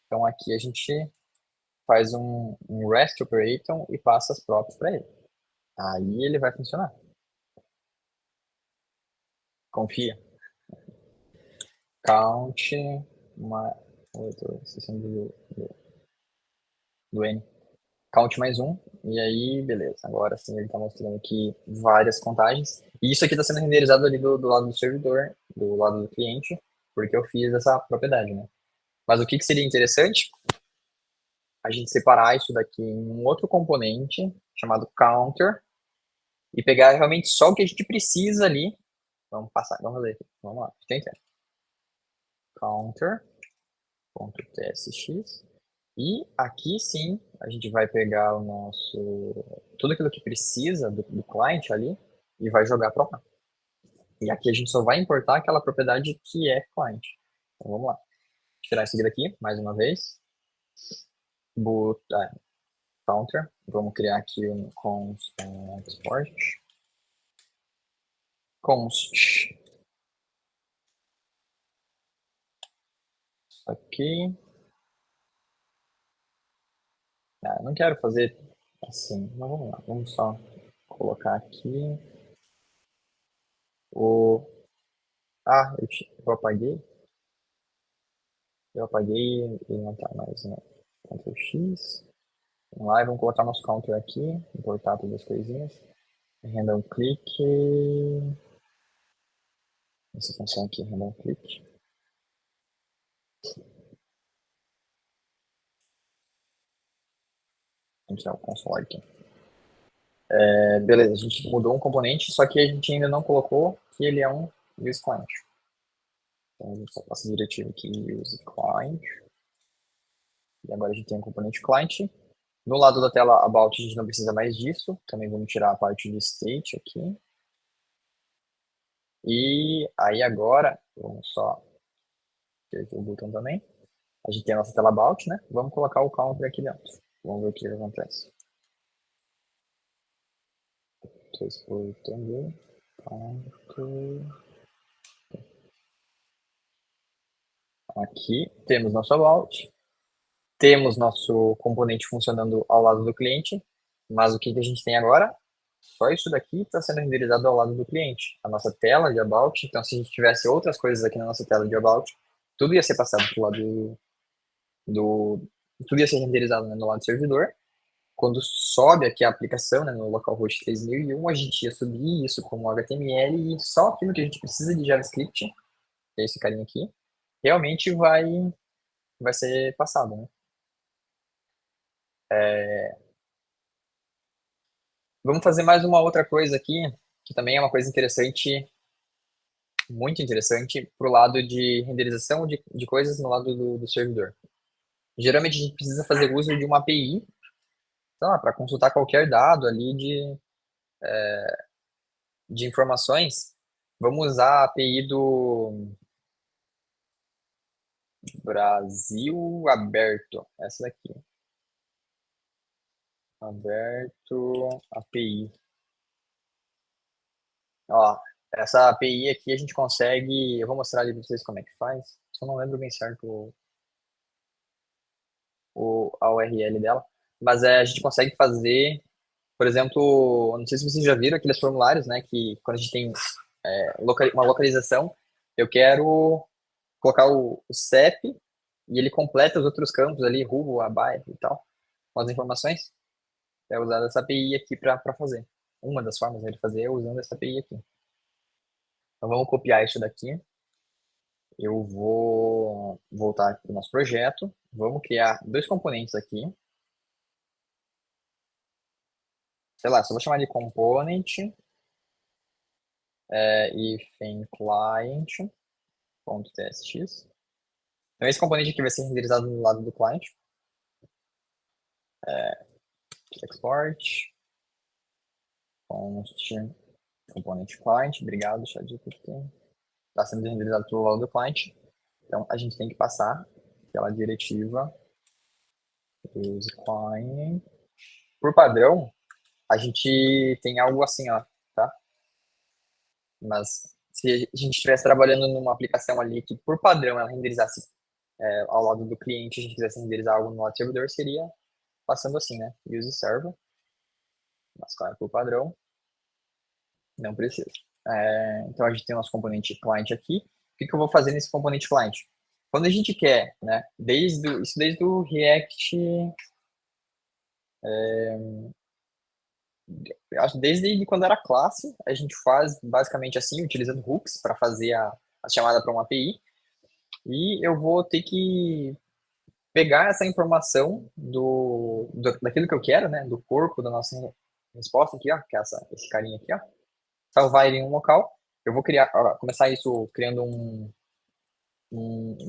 Então aqui a gente faz um REST operator e passa as props para ele. Aí ele vai funcionar. Confia. Count do N. Count mais um, e aí, beleza. Agora sim ele está mostrando aqui várias contagens. E isso aqui está sendo renderizado ali do lado do servidor, do lado do cliente, porque eu fiz essa propriedade, né? Mas o que seria interessante? A gente separar isso daqui em um outro componente, chamado counter, e pegar realmente só o que a gente precisa ali. Vamos ler aqui. Vamos lá, tenta. Counter.tsx. E aqui sim, a gente vai pegar o tudo aquilo que precisa do client ali e vai jogar para lá. E aqui a gente só vai importar aquela propriedade que é client. Então vamos lá. Tirar isso daqui, mais uma vez. Counter. Vamos criar aqui um const export. Const. Aqui. Eu não quero fazer assim, mas vamos lá. Vamos só colocar aqui eu apaguei. Eu apaguei e não tá mais, né? Ctrl X. Vamos lá e vamos colocar nosso counter aqui. Importar todas as coisinhas. Random click. Essa função aqui, random click. A gente dá o console aqui. Beleza, a gente mudou um componente, só que a gente ainda não colocou que ele é um use client. Então a gente só passa direitinho aqui use client. E agora a gente tem um componente client. No lado da tela about a gente não precisa mais disso. Também vamos tirar a parte de state aqui. E aí agora, vamos só ter aqui o botão também. A gente tem a nossa tela about, né? Vamos colocar o counter aqui dentro. Vamos ver o que acontece. Estou exportando. Aqui temos nosso about. Temos nosso componente funcionando ao lado do cliente. Mas o que a gente tem agora? Só isso daqui está sendo renderizado ao lado do cliente. A nossa tela de about. Então, se a gente tivesse outras coisas aqui na nossa tela de about, tudo ia ser passado para o lado tudo ia ser renderizado, né, no lado do servidor. Quando sobe aqui a aplicação, né, no localhost 3001, a gente ia subir isso como HTML e só aquilo que a gente precisa de JavaScript, que é esse carinha aqui, realmente vai ser passado, né? Vamos fazer mais uma outra coisa aqui, que também é uma coisa interessante, muito interessante, para o lado de renderização de coisas no lado do servidor. Geralmente a gente precisa fazer uso de uma API, para consultar qualquer dado ali de informações. Vamos usar a API do Brasil Aberto, essa daqui. Aberto API. Ó, essa API aqui a gente consegue, eu vou mostrar ali para vocês como é que faz. Só não lembro bem certo a URL dela, mas a gente consegue fazer, por exemplo, não sei se vocês já viram aqueles formulários, né, que quando a gente tem uma localização, eu quero colocar o CEP e ele completa os outros campos ali, rua, bairro e tal, com as informações. É usar essa API aqui para fazer. Uma das formas de fazer é usando essa API aqui. Então vamos copiar isso daqui. Eu vou voltar para o nosso projeto. Vamos criar dois componentes aqui. Sei lá, só vou chamar de component hífen client.txt. Então esse componente aqui vai ser renderizado no lado do client. Export const component client. Obrigado, ChatGPT. Está sendo renderizado pelo lado do client. Então a gente tem que passar aquela diretiva use client. Por padrão, a gente tem algo assim, ó, tá? Mas se a gente estivesse trabalhando numa aplicação ali que por padrão ela renderizasse ao lado do cliente, a gente quisesse renderizar algo no lado do servidor, seria passando assim, né? Use server. Mas claro, por padrão, não precisa. Então a gente tem o nosso componente client aqui. O que eu vou fazer nesse componente client? Quando a gente quer, né, desde o React, acho desde quando era classe, a gente faz basicamente assim, utilizando hooks para fazer a chamada para uma API. E eu vou ter que pegar essa informação daquilo que eu quero, né, do corpo da nossa resposta aqui, ó, que é esse carinha aqui, ó, salvar ele em um local. Eu vou começar isso criando um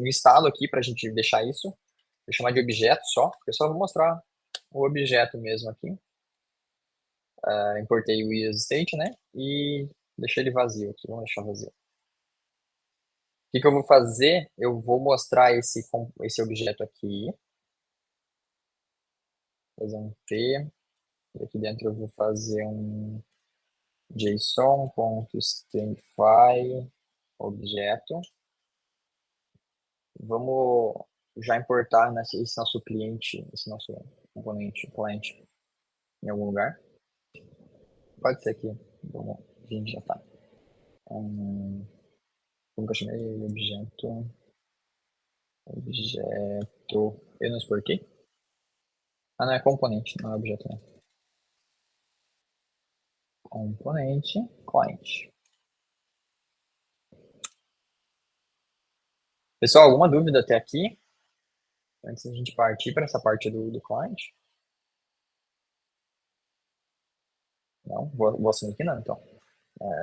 estado aqui para a gente deixar isso. Vou chamar de objeto só, porque eu só vou mostrar o objeto mesmo aqui. Importei o useState, né? E deixei ele vazio aqui. Vamos deixar vazio. O que eu vou fazer? Eu vou mostrar esse objeto aqui. Vou fazer um P. E aqui dentro eu vou fazer um JSON.stringify objeto. Vamos já importar esse nosso cliente, esse nosso componente client em algum lugar. Pode ser aqui. Vamos, a gente já tá. Como que eu chamei? Objeto. Eu não exportei? Ah, não, é componente, não é objeto, não. Componente, client. Pessoal, alguma dúvida até aqui? Antes da gente partir para essa parte do client? Não? Vou assumir que não, então.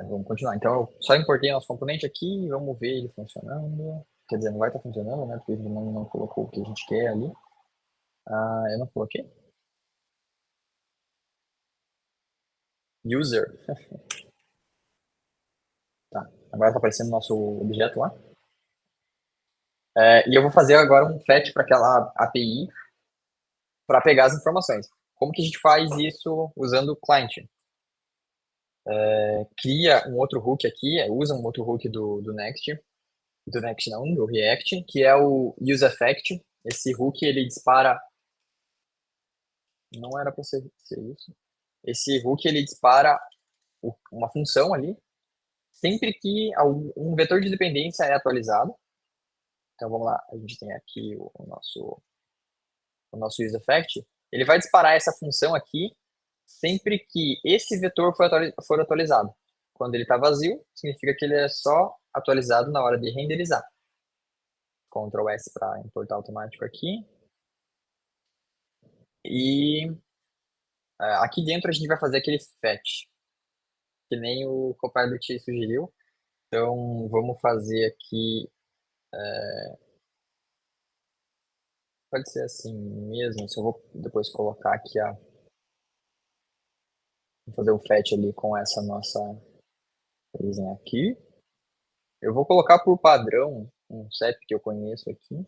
Vamos continuar. Então, eu só importei nosso componente aqui, vamos ver ele funcionando. Quer dizer, não vai estar funcionando, né? Porque ele não colocou o que a gente quer ali. Eu não coloquei? User. Tá. Agora está aparecendo o nosso objeto lá. E eu vou fazer agora um fetch para aquela API para pegar as informações. Como que a gente faz isso usando o client? Cria um outro hook aqui, usa um outro hook do Next, do React, que é o useEffect. Esse hook, ele dispara... Não era para ser isso. Esse hook, ele dispara uma função ali, sempre que um vetor de dependência é atualizado. Então, vamos lá. A gente tem aqui o nosso o nosso useEffect, ele vai disparar essa função aqui sempre que esse vetor for atualizado. Quando ele está vazio, significa que ele é só atualizado na hora de renderizar. Ctrl S para importar automático aqui. E aqui dentro a gente vai fazer aquele fetch, que nem o Copilot sugeriu. Então, vamos fazer aqui... pode ser assim mesmo, se eu vou depois colocar aqui vou fazer o fetch ali com essa nossa coisinha aqui. Eu vou colocar por padrão um CEP que eu conheço aqui,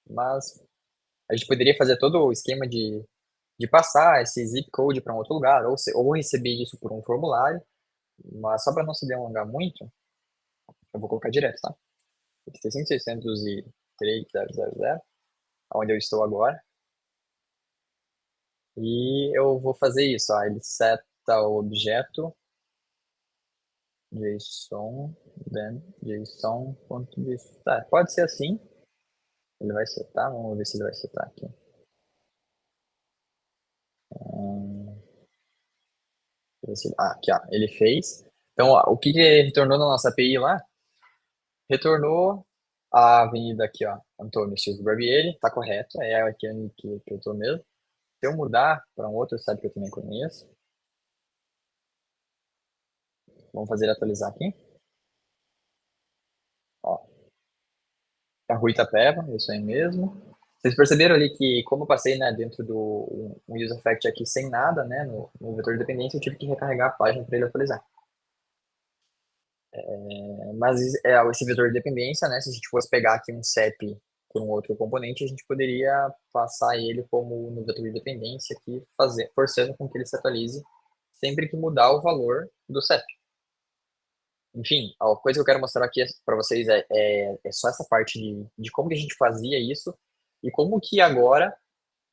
mas a gente poderia fazer todo o esquema de passar esse zip code para um outro lugar, ou receber isso por um formulário, mas só para não se delongar muito, eu vou colocar direto, tá? 603.000, onde eu estou agora. E eu vou fazer isso, ele seta o objeto JSON, then JSON.JSON. Tá, pode ser assim. Ele vai setar, vamos ver se ele vai setar aqui. Aqui, ó, ele fez. Então, ó, o que ele retornou na nossa API lá? Retornou a avenida aqui, ó, Antônio Silva Barbieri, tá correto, é aqui que eu tô mesmo. Se eu mudar para um outro site que eu também conheço, vamos fazer ele atualizar aqui. Ó, a Rua Itapeva, isso aí mesmo. Vocês perceberam ali que, como eu passei, né, dentro do um useEffect aqui sem nada, né, no vetor de dependência, eu tive que recarregar a página para ele atualizar. Mas esse vetor de dependência, né, se a gente fosse pegar aqui um CEP por um outro componente, a gente poderia passar ele como no vetor de dependência aqui, forçando com que ele se atualize sempre que mudar o valor do CEP. Enfim, a coisa que eu quero mostrar aqui para vocês é só essa parte de como que a gente fazia isso e como que agora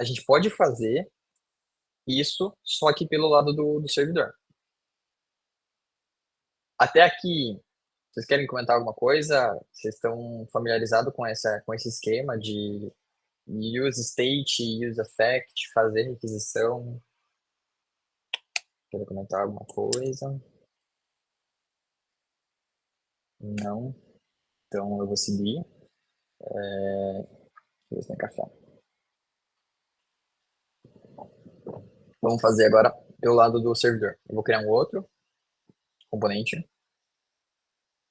a gente pode fazer isso só que pelo lado do servidor. Até aqui, vocês querem comentar alguma coisa? Vocês estão familiarizados com esse esquema de use state, use effect, fazer requisição? Querem comentar alguma coisa? Não? Então eu vou seguir. Deixa eu ver se tem café. Vamos fazer agora pelo lado do servidor. Eu vou criar um outro componente.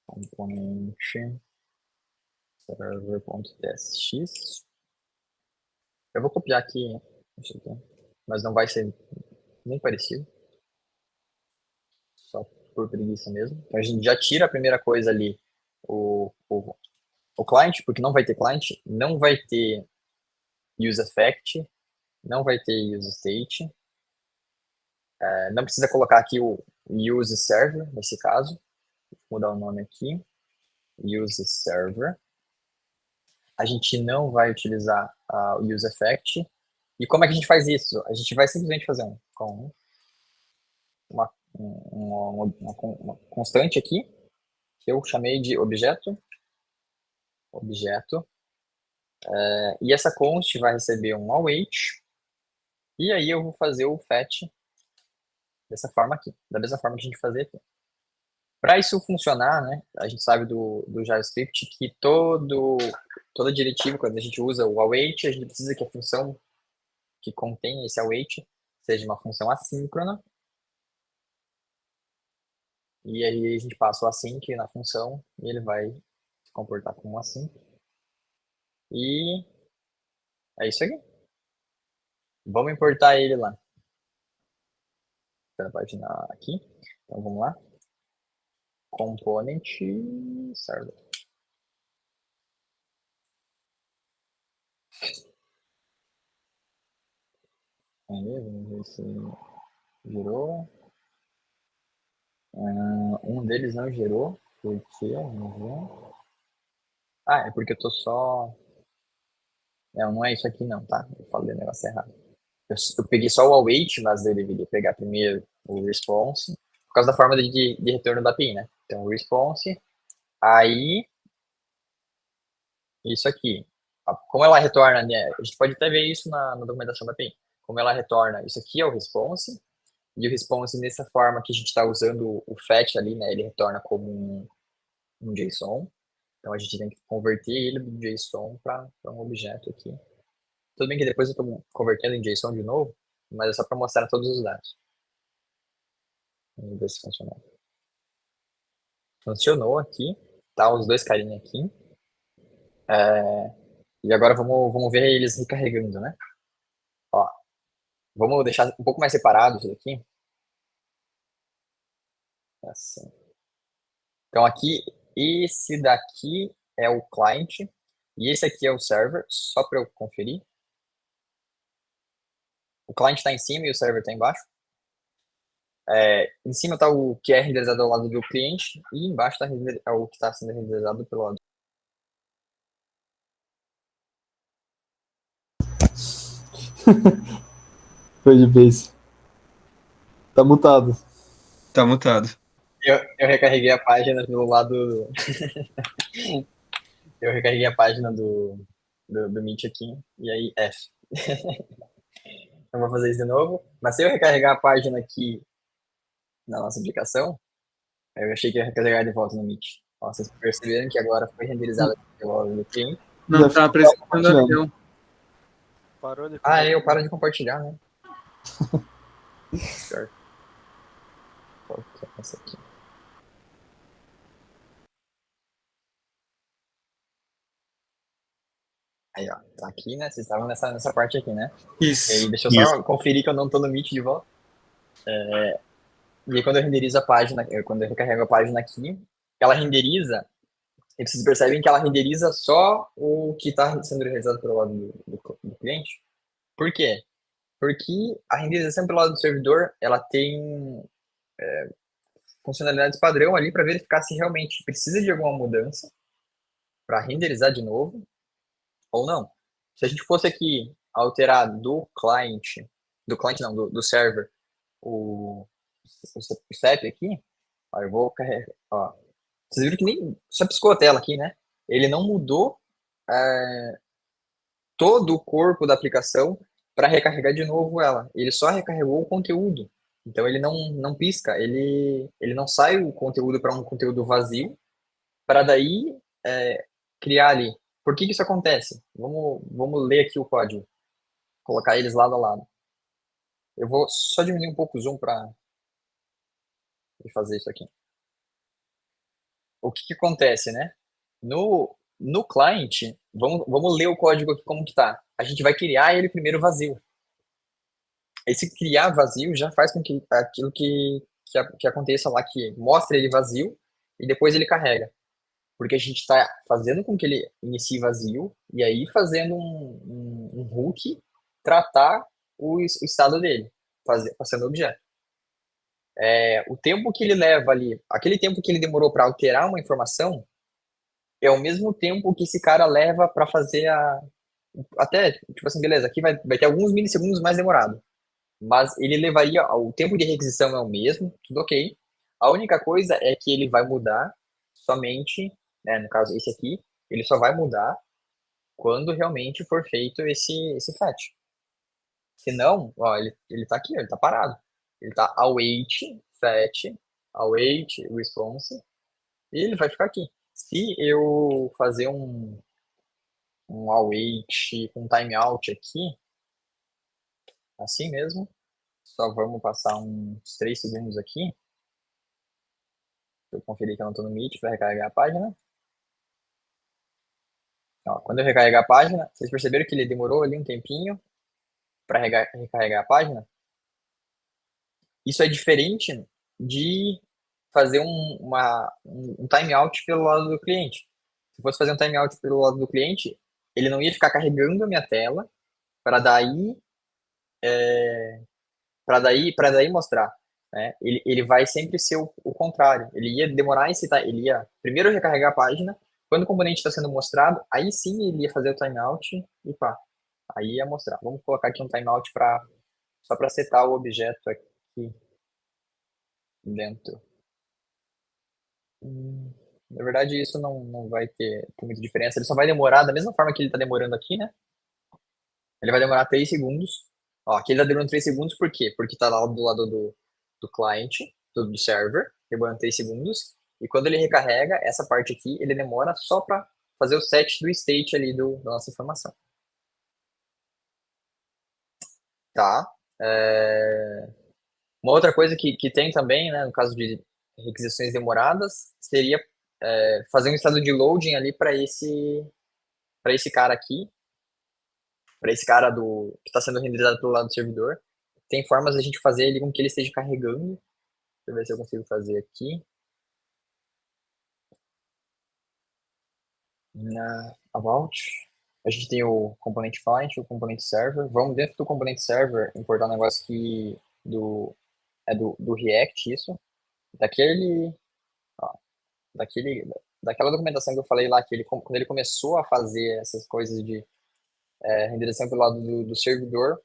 Componente server.tsx. Eu vou copiar aqui, mas não vai ser nem parecido. Só por preguiça mesmo. Então a gente já tira a primeira coisa ali, o client, porque não vai ter client, não vai ter useEffect, não vai ter useState. Não precisa colocar aqui o useServer, nesse caso. Vou mudar o nome aqui. useServer. A gente não vai utilizar o useEffect. E como é que a gente faz isso? A gente vai simplesmente fazer uma constante aqui, que eu chamei de objeto. E essa const vai receber um await. E aí eu vou fazer o fetch dessa forma aqui, da mesma forma que a gente fazia aqui. Para isso funcionar, né, a gente sabe do JavaScript que toda diretiva, quando a gente usa o await, a gente precisa que a função que contém esse await seja uma função assíncrona. E aí a gente passa o async na função e ele vai se comportar como async. E é isso aqui. Vamos importar ele lá. Na página aqui. Então vamos lá. Component server. Aí, vamos ver se gerou. Um deles não gerou. Por quê? Vamos ver. É porque eu tô só... Não é isso aqui não, tá? Eu falei o negócio errado. Eu peguei só o await, mas eu deveria pegar primeiro o response, por causa da forma de retorno da API, né? Então, o response, aí, isso aqui. como ela retorna, né? A gente pode até ver isso na documentação da API. Como ela retorna, isso aqui é o response, e o response, nessa forma que a gente está usando o fetch ali, né? Ele retorna como um JSON. Então a gente tem que converter ele do JSON para um objeto aqui. Tudo bem que depois eu estou convertendo em JSON de novo, mas é só para mostrar todos os dados. Vamos ver se funcionou. Funcionou aqui, tá? Os dois carinha aqui. E agora vamos ver eles recarregando, né? Ó, vamos deixar um pouco mais separados aqui. Assim. Então aqui, esse daqui é o client e esse aqui é o server, só para eu conferir. O client está em cima e o server está embaixo. Em cima está o que é renderizado ao lado do cliente e embaixo está o que está sendo renderizado pelo lado. Foi de base. Tá mutado. Tá mutado. Eu recarreguei a página pelo lado. Eu recarreguei a página do Meet aqui e aí F. Eu vou fazer isso de novo. Mas se eu recarregar a página aqui na nossa aplicação, eu achei que ia recarregar de volta no Meet. Ó, vocês perceberam que agora foi renderizado aqui pelo lado do cliente. Não tá apresentando a tela. Parou de Eu paro de compartilhar, né? Certo. Qual que é essa aqui? Aí, ó. Tá aqui, né? Vocês estavam nessa parte aqui, né? E aí, Isso. deixa eu só conferir que eu não tô no Meet de volta. E aí, quando eu renderizo a página, quando eu recarrego a página aqui, ela renderiza, e vocês percebem que ela renderiza só o que está sendo realizado pelo lado do cliente. Por quê? Porque a renderização pelo lado do servidor, ela tem funcionalidades padrão ali para verificar se realmente precisa de alguma mudança para renderizar de novo ou não. Se a gente fosse aqui alterar do cliente não, do server, o step aqui, ó, eu vou carregar, ó. Vocês viram que nem só piscou a tela aqui, né? Ele não mudou todo o corpo da aplicação para recarregar de novo ela. Ele só recarregou o conteúdo. Então ele não pisca, ele não sai o conteúdo para um conteúdo vazio, para daí criar ali. Por que isso acontece? Vamos ler aqui o código, colocar eles lado a lado. Eu vou só diminuir um pouco o zoom para fazer isso aqui. O que acontece, né? No client, vamos ler o código aqui como que tá. A gente vai criar ele primeiro vazio. Esse criar vazio já faz com que aquilo que aconteça lá, que mostre ele vazio e depois ele carrega. Porque a gente está fazendo com que ele inicie vazio e aí fazendo um hook tratar o estado dele, passando o objeto. O tempo que ele leva ali, aquele tempo que ele demorou para alterar uma informação, é o mesmo tempo que esse cara leva para fazer até, tipo assim, beleza, aqui vai ter alguns milissegundos mais demorado. Mas ele levaria, o tempo de requisição é o mesmo, tudo ok. A única coisa é que ele vai mudar somente, né, no caso esse aqui, ele só vai mudar quando realmente for feito esse fetch. Senão, ó, ele tá aqui, ele tá parado. Ele tá await, fetch, await, response, e ele vai ficar aqui. Se eu fazer um await com timeout aqui, assim mesmo, só vamos passar uns 3 segundos aqui. Eu conferir que eu não estou no Meet para recarregar a página. Ó, quando eu recarregar a página, vocês perceberam que ele demorou ali um tempinho para recarregar a página? Isso é diferente de fazer um timeout pelo lado do cliente. Se fosse fazer um timeout pelo lado do cliente, ele não ia ficar carregando a minha tela para daí para daí mostrar, né? Ele vai sempre ser o contrário. Ele ia demorar ele ia primeiro recarregar a página, quando o componente está sendo mostrado, aí sim ele ia fazer o timeout e pá, aí ia mostrar. Vamos colocar aqui um timeout só para setar o objeto aqui dentro. Na verdade, isso não vai ter muita diferença. Ele só vai demorar da mesma forma que ele está demorando aqui, né? Ele vai demorar 3 segundos. Ó, aqui ele está demorando 3 segundos, por quê? Porque está lá do lado do cliente, do server, demorando 3 segundos. E quando ele recarrega, essa parte aqui, ele demora só para fazer o set do state ali da nossa informação. Tá? Uma outra coisa que tem também, né, no caso de requisições demoradas, seria fazer um estado de loading ali para esse cara aqui, para esse cara que está sendo renderizado pelo lado do servidor. Tem formas de a gente fazer ele com que ele esteja carregando. Deixa eu ver se eu consigo fazer aqui. Na About, a gente tem o componente client, o componente server. Vamos dentro do componente server importar um negócio que do React, isso. Daquela documentação que eu falei lá, que quando ele começou a fazer essas coisas de renderização pelo lado do servidor,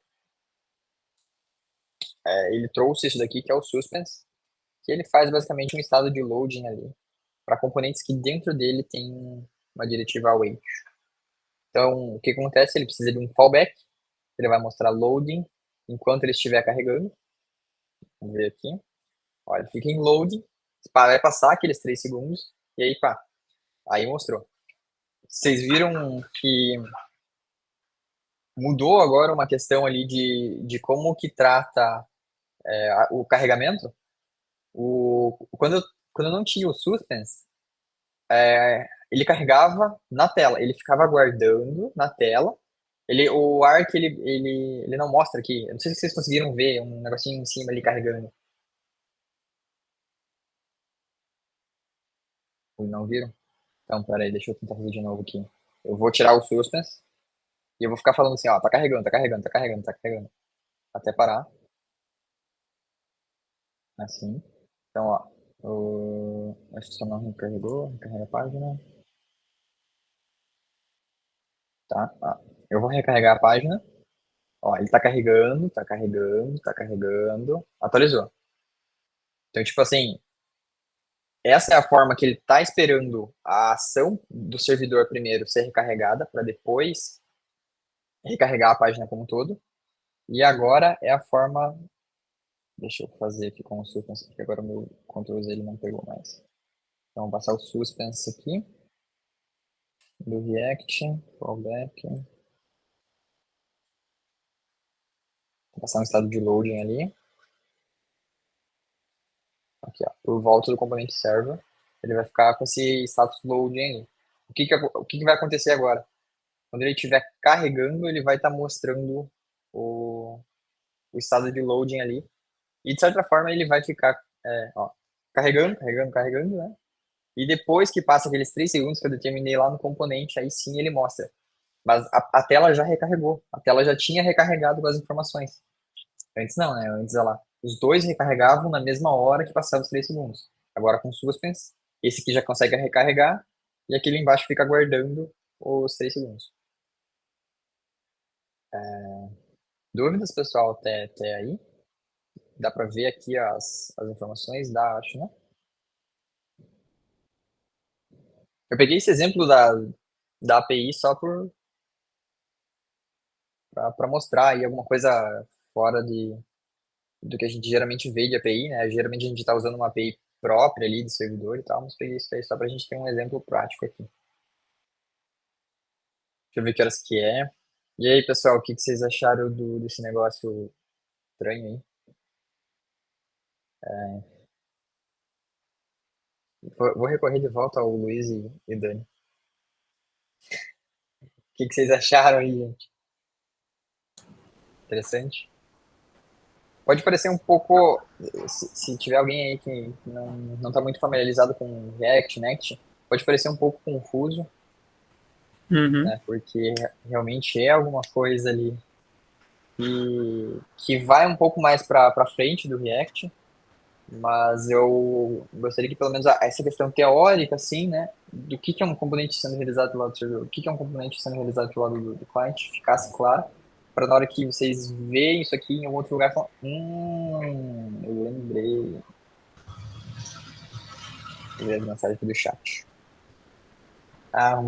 ele trouxe isso daqui, que é o suspense, que ele faz basicamente um estado de loading ali, para componentes que dentro dele tem uma diretiva await. Então, o que acontece? Ele precisa de um fallback, ele vai mostrar loading enquanto ele estiver carregando. Vamos ver aqui. Olha, ele fica em loading, vai passar aqueles 3 segundos, e aí pá, aí mostrou. Vocês viram que mudou agora uma questão ali de como que trata o carregamento? Quando eu não tinha o suspense, ele carregava na tela, ele ficava aguardando na tela. O Arc, ele não mostra aqui. Eu não sei se vocês conseguiram ver um negocinho em cima ali carregando. Não viram? Então, peraí, deixa eu tentar fazer de novo aqui. Eu vou tirar o suspense e eu vou ficar falando assim, ó, tá carregando, tá carregando, tá carregando, tá carregando. Até parar. Assim. Então, ó. Acho que só não recarregou. Recarrega a página. Tá? Eu vou recarregar a página. Ó, ele tá carregando, tá carregando, tá carregando. Atualizou. Então, tipo assim, essa é a forma que ele tá esperando a ação do servidor primeiro ser recarregada, para depois recarregar a página como um todo. E agora é a forma. Deixa eu fazer aqui com o suspense, porque agora o meu Ctrl Z ele não pegou mais. Então, vou passar o suspense aqui. Do React, fallback. Vou passar um estado de loading ali. Aqui, ó, por volta do componente server, ele vai ficar com esse status loading ali. O que vai acontecer agora? Quando ele estiver carregando, ele vai estar mostrando o estado de loading ali. E de certa forma ele vai ficar carregando, carregando, carregando, né? E depois que passa aqueles 3 segundos que eu determinei lá no componente, aí sim ele mostra. Mas a tela já recarregou. A tela já tinha recarregado com as informações. Antes não, né? Antes, lá, os dois recarregavam na mesma hora que passavam os 3 segundos. Agora com suspense, esse aqui já consegue recarregar e aquele embaixo fica aguardando os 3 segundos. Dúvidas, pessoal, até aí? Dá para ver aqui as informações? Dá, acho, né? Eu peguei esse exemplo da API só para mostrar aí alguma coisa fora do que a gente geralmente vê de API, né? Geralmente a gente está usando uma API própria ali de servidor e tal, mas peguei isso aí só para a gente ter um exemplo prático aqui. Deixa eu ver que horas que é. E aí, pessoal, o que vocês acharam desse negócio estranho aí? Vou recorrer de volta ao Luiz e Dani. O que vocês acharam aí, gente? Interessante? Pode parecer um pouco, se tiver alguém aí que não está muito familiarizado com React, Next, pode parecer um pouco confuso, né? Porque realmente é alguma coisa ali que vai um pouco mais para frente do React, mas eu gostaria que pelo menos essa questão teórica, assim, né, do que é um componente sendo realizado pelo lado do servidor, o que é um componente sendo realizado pelo lado do cliente, ficasse claro, para na hora que vocês veem isso aqui em algum outro lugar, falar, eu lembrei. Eu vi a mensagem aqui do chat.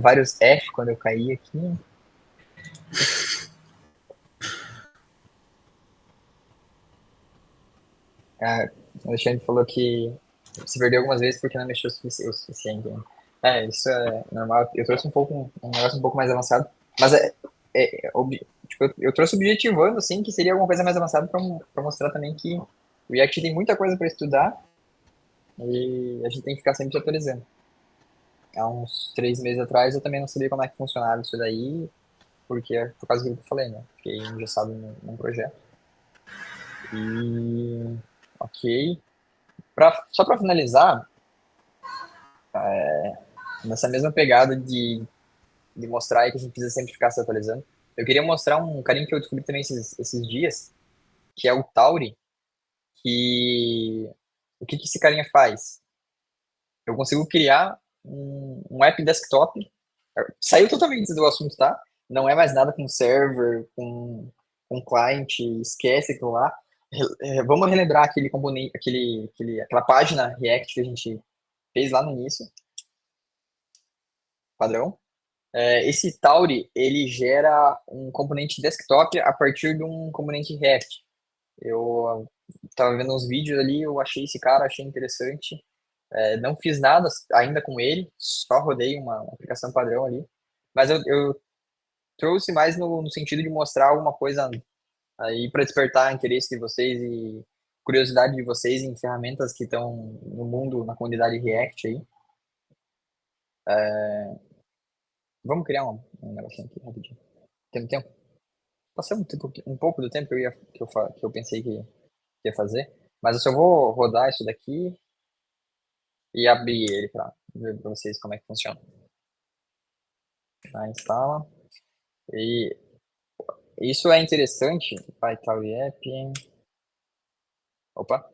vários F quando eu caí aqui. O Alexandre falou que se perdeu algumas vezes porque não mexeu o suficiente. Né? Isso é normal. Eu trouxe um negócio um pouco mais avançado, mas tipo, eu trouxe objetivando, assim, que seria alguma coisa mais avançada para mostrar também que o React tem muita coisa para estudar e a gente tem que ficar sempre se atualizando. Há uns 3 meses atrás eu também não sabia como é que funcionava isso daí, porque é por causa do que eu falei, né? Fiquei engessado num projeto. E ok. Só para finalizar, nessa mesma pegada de mostrar aí que a gente precisa sempre ficar se atualizando, eu queria mostrar um carinho que eu descobri também esses dias, que é o Tauri, que o que esse carinha faz? Eu consigo criar um app desktop, saiu totalmente do assunto, tá? Não é mais nada com server, com client, esquece aquilo lá. Vamos relembrar aquele componente, aquela página React que a gente fez lá no início, padrão. Esse Tauri, ele gera um componente desktop a partir de um componente React. Eu tava vendo uns vídeos ali, eu achei esse cara, achei interessante. Não fiz nada ainda com ele, só rodei uma aplicação padrão ali. Mas eu trouxe mais no sentido de mostrar alguma coisa aí para despertar interesse de vocês e curiosidade de vocês em ferramentas que estão no mundo, na comunidade React aí. Vamos criar um negocinho aqui rapidinho. Tem tempo? Passei um pouco do tempo que eu pensei que ia fazer, mas eu só vou rodar isso daqui e abrir ele para ver para vocês como é que funciona. Instala. E isso é interessante. PyTalk App. Opa,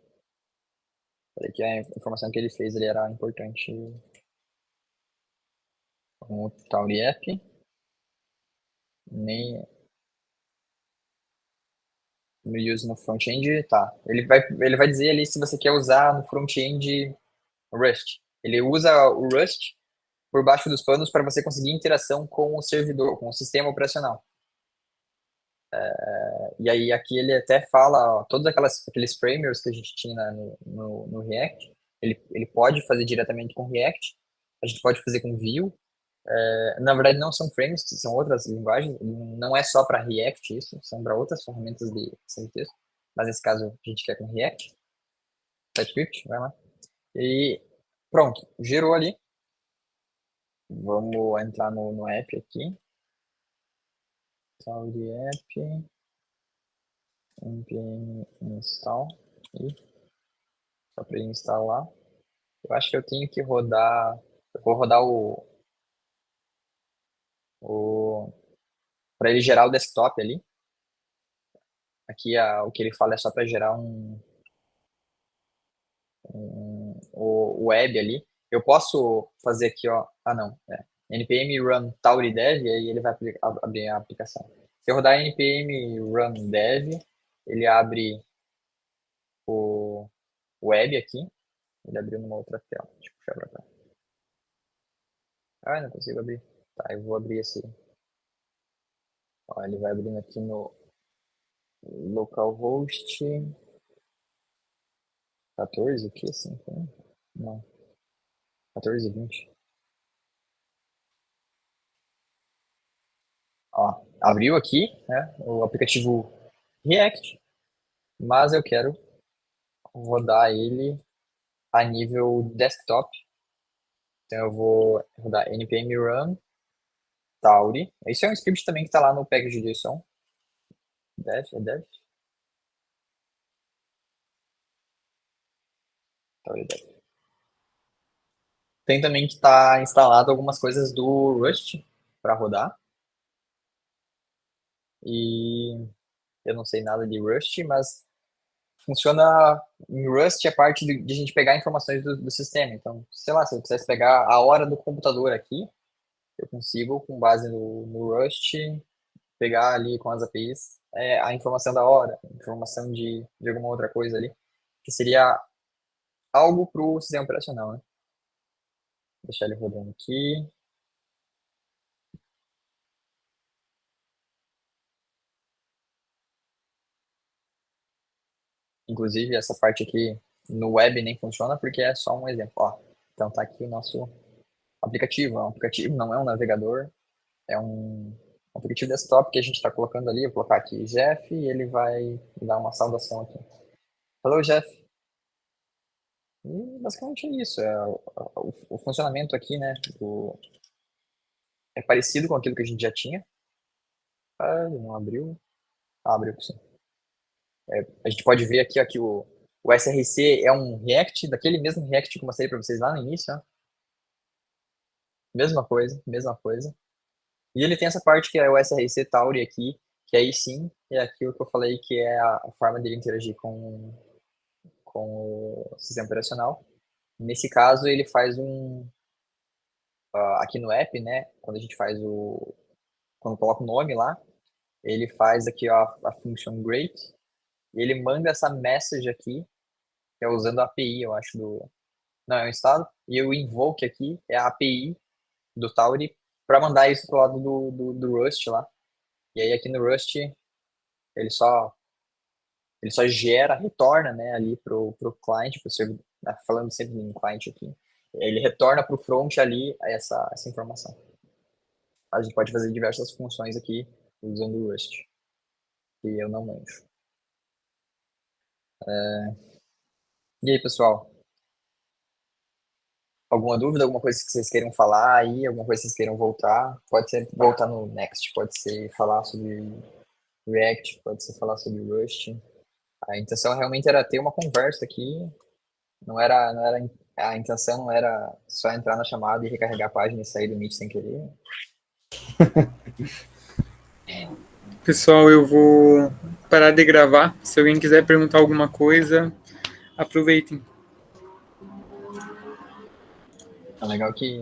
peraí que a informação que ele fez ele era importante. O Tauri App. Nem no use no front-end, tá. Ele vai dizer ali se você quer usar no front-end Rust. Ele usa o Rust por baixo dos panos para você conseguir interação com o servidor, com o sistema operacional. E aí aqui ele até fala, ó, todos aqueles frameworks que a gente tinha no React, ele pode fazer diretamente com React, a gente pode fazer com Vue. Na verdade não são frameworks, são outras linguagens, não é só para React isso, são para outras ferramentas de texto, mas nesse caso a gente quer com React. TypeScript, vai lá. E pronto, gerou ali. Vamos entrar no app aqui. Saúde app. npm install. E só para ele instalar. Eu acho que eu tenho que rodar. Eu vou rodar para ele gerar o desktop ali. Aqui o que ele fala é só para gerar o web ali. Eu posso fazer aqui, ó. Não. npm run tauri dev, e aí ele vai abrir a aplicação. Se eu rodar npm run dev, ele abre o web aqui. Ele abriu numa outra tela. Deixa eu puxar pra cá. Não consigo abrir. Tá, eu vou abrir esse. Ó, ele vai abrindo aqui no localhost 14, o que assim? Não. 14 e 20. Ó, abriu aqui, né, o aplicativo React, mas eu quero rodar ele a nível desktop. Então eu vou rodar npm run tauri. Isso é um script também que está lá no package.json. Dev. Tauri dev. Tem também que estar instalado algumas coisas do Rust para rodar. E eu não sei nada de Rust, mas funciona em Rust a parte de a gente pegar informações do sistema. Então, sei lá, se eu quisesse pegar a hora do computador aqui, eu consigo, com base no Rust, pegar ali com as APIs a informação da hora, informação de alguma outra coisa ali, que seria algo para o sistema operacional, né? Deixar ele rodando aqui. Inclusive, essa parte aqui no web nem funciona porque é só um exemplo. Ó, então tá aqui o nosso aplicativo. É um aplicativo, não é um navegador. É um aplicativo desktop que a gente está colocando ali. Eu vou colocar aqui Jeff e ele vai dar uma saudação aqui. Hello, Jeff. E basicamente é isso. O funcionamento aqui, né? É parecido com aquilo que a gente já tinha. Ah, ele não abriu. Ah, abriu sim. A gente pode ver aqui, ó, que o SRC é um React, daquele mesmo React que eu mostrei para vocês lá no início. Ó. Mesma coisa, mesma coisa. E ele tem essa parte que é o SRC Tauri aqui, que aí sim é aquilo que eu falei que é a forma dele interagir com o sistema operacional. Nesse caso, ele faz aqui no app, né, quando a gente faz quando coloca o nome lá, ele faz aqui ó, a function great, e ele manda essa message aqui, que é usando a API, eu acho, não, é um estado, e o invoke aqui é a API do Tauri para mandar isso pro lado do Rust lá. E aí aqui no Rust, ele só gera, retorna, né, ali pro cliente, pro servidor, falando sempre em cliente aqui, ele retorna pro front ali essa informação. A gente pode fazer diversas funções aqui usando o Rust, que eu não manjo. E aí, pessoal? Alguma dúvida, alguma coisa que vocês queiram falar aí, alguma coisa que vocês queiram voltar? Pode ser voltar no Next, pode ser falar sobre React, pode ser falar sobre Rust. A intenção realmente era ter uma conversa aqui, a intenção não era só entrar na chamada e recarregar a página e sair do Meet sem querer. Pessoal, eu vou parar de gravar. Se alguém quiser perguntar alguma coisa, aproveitem. É legal que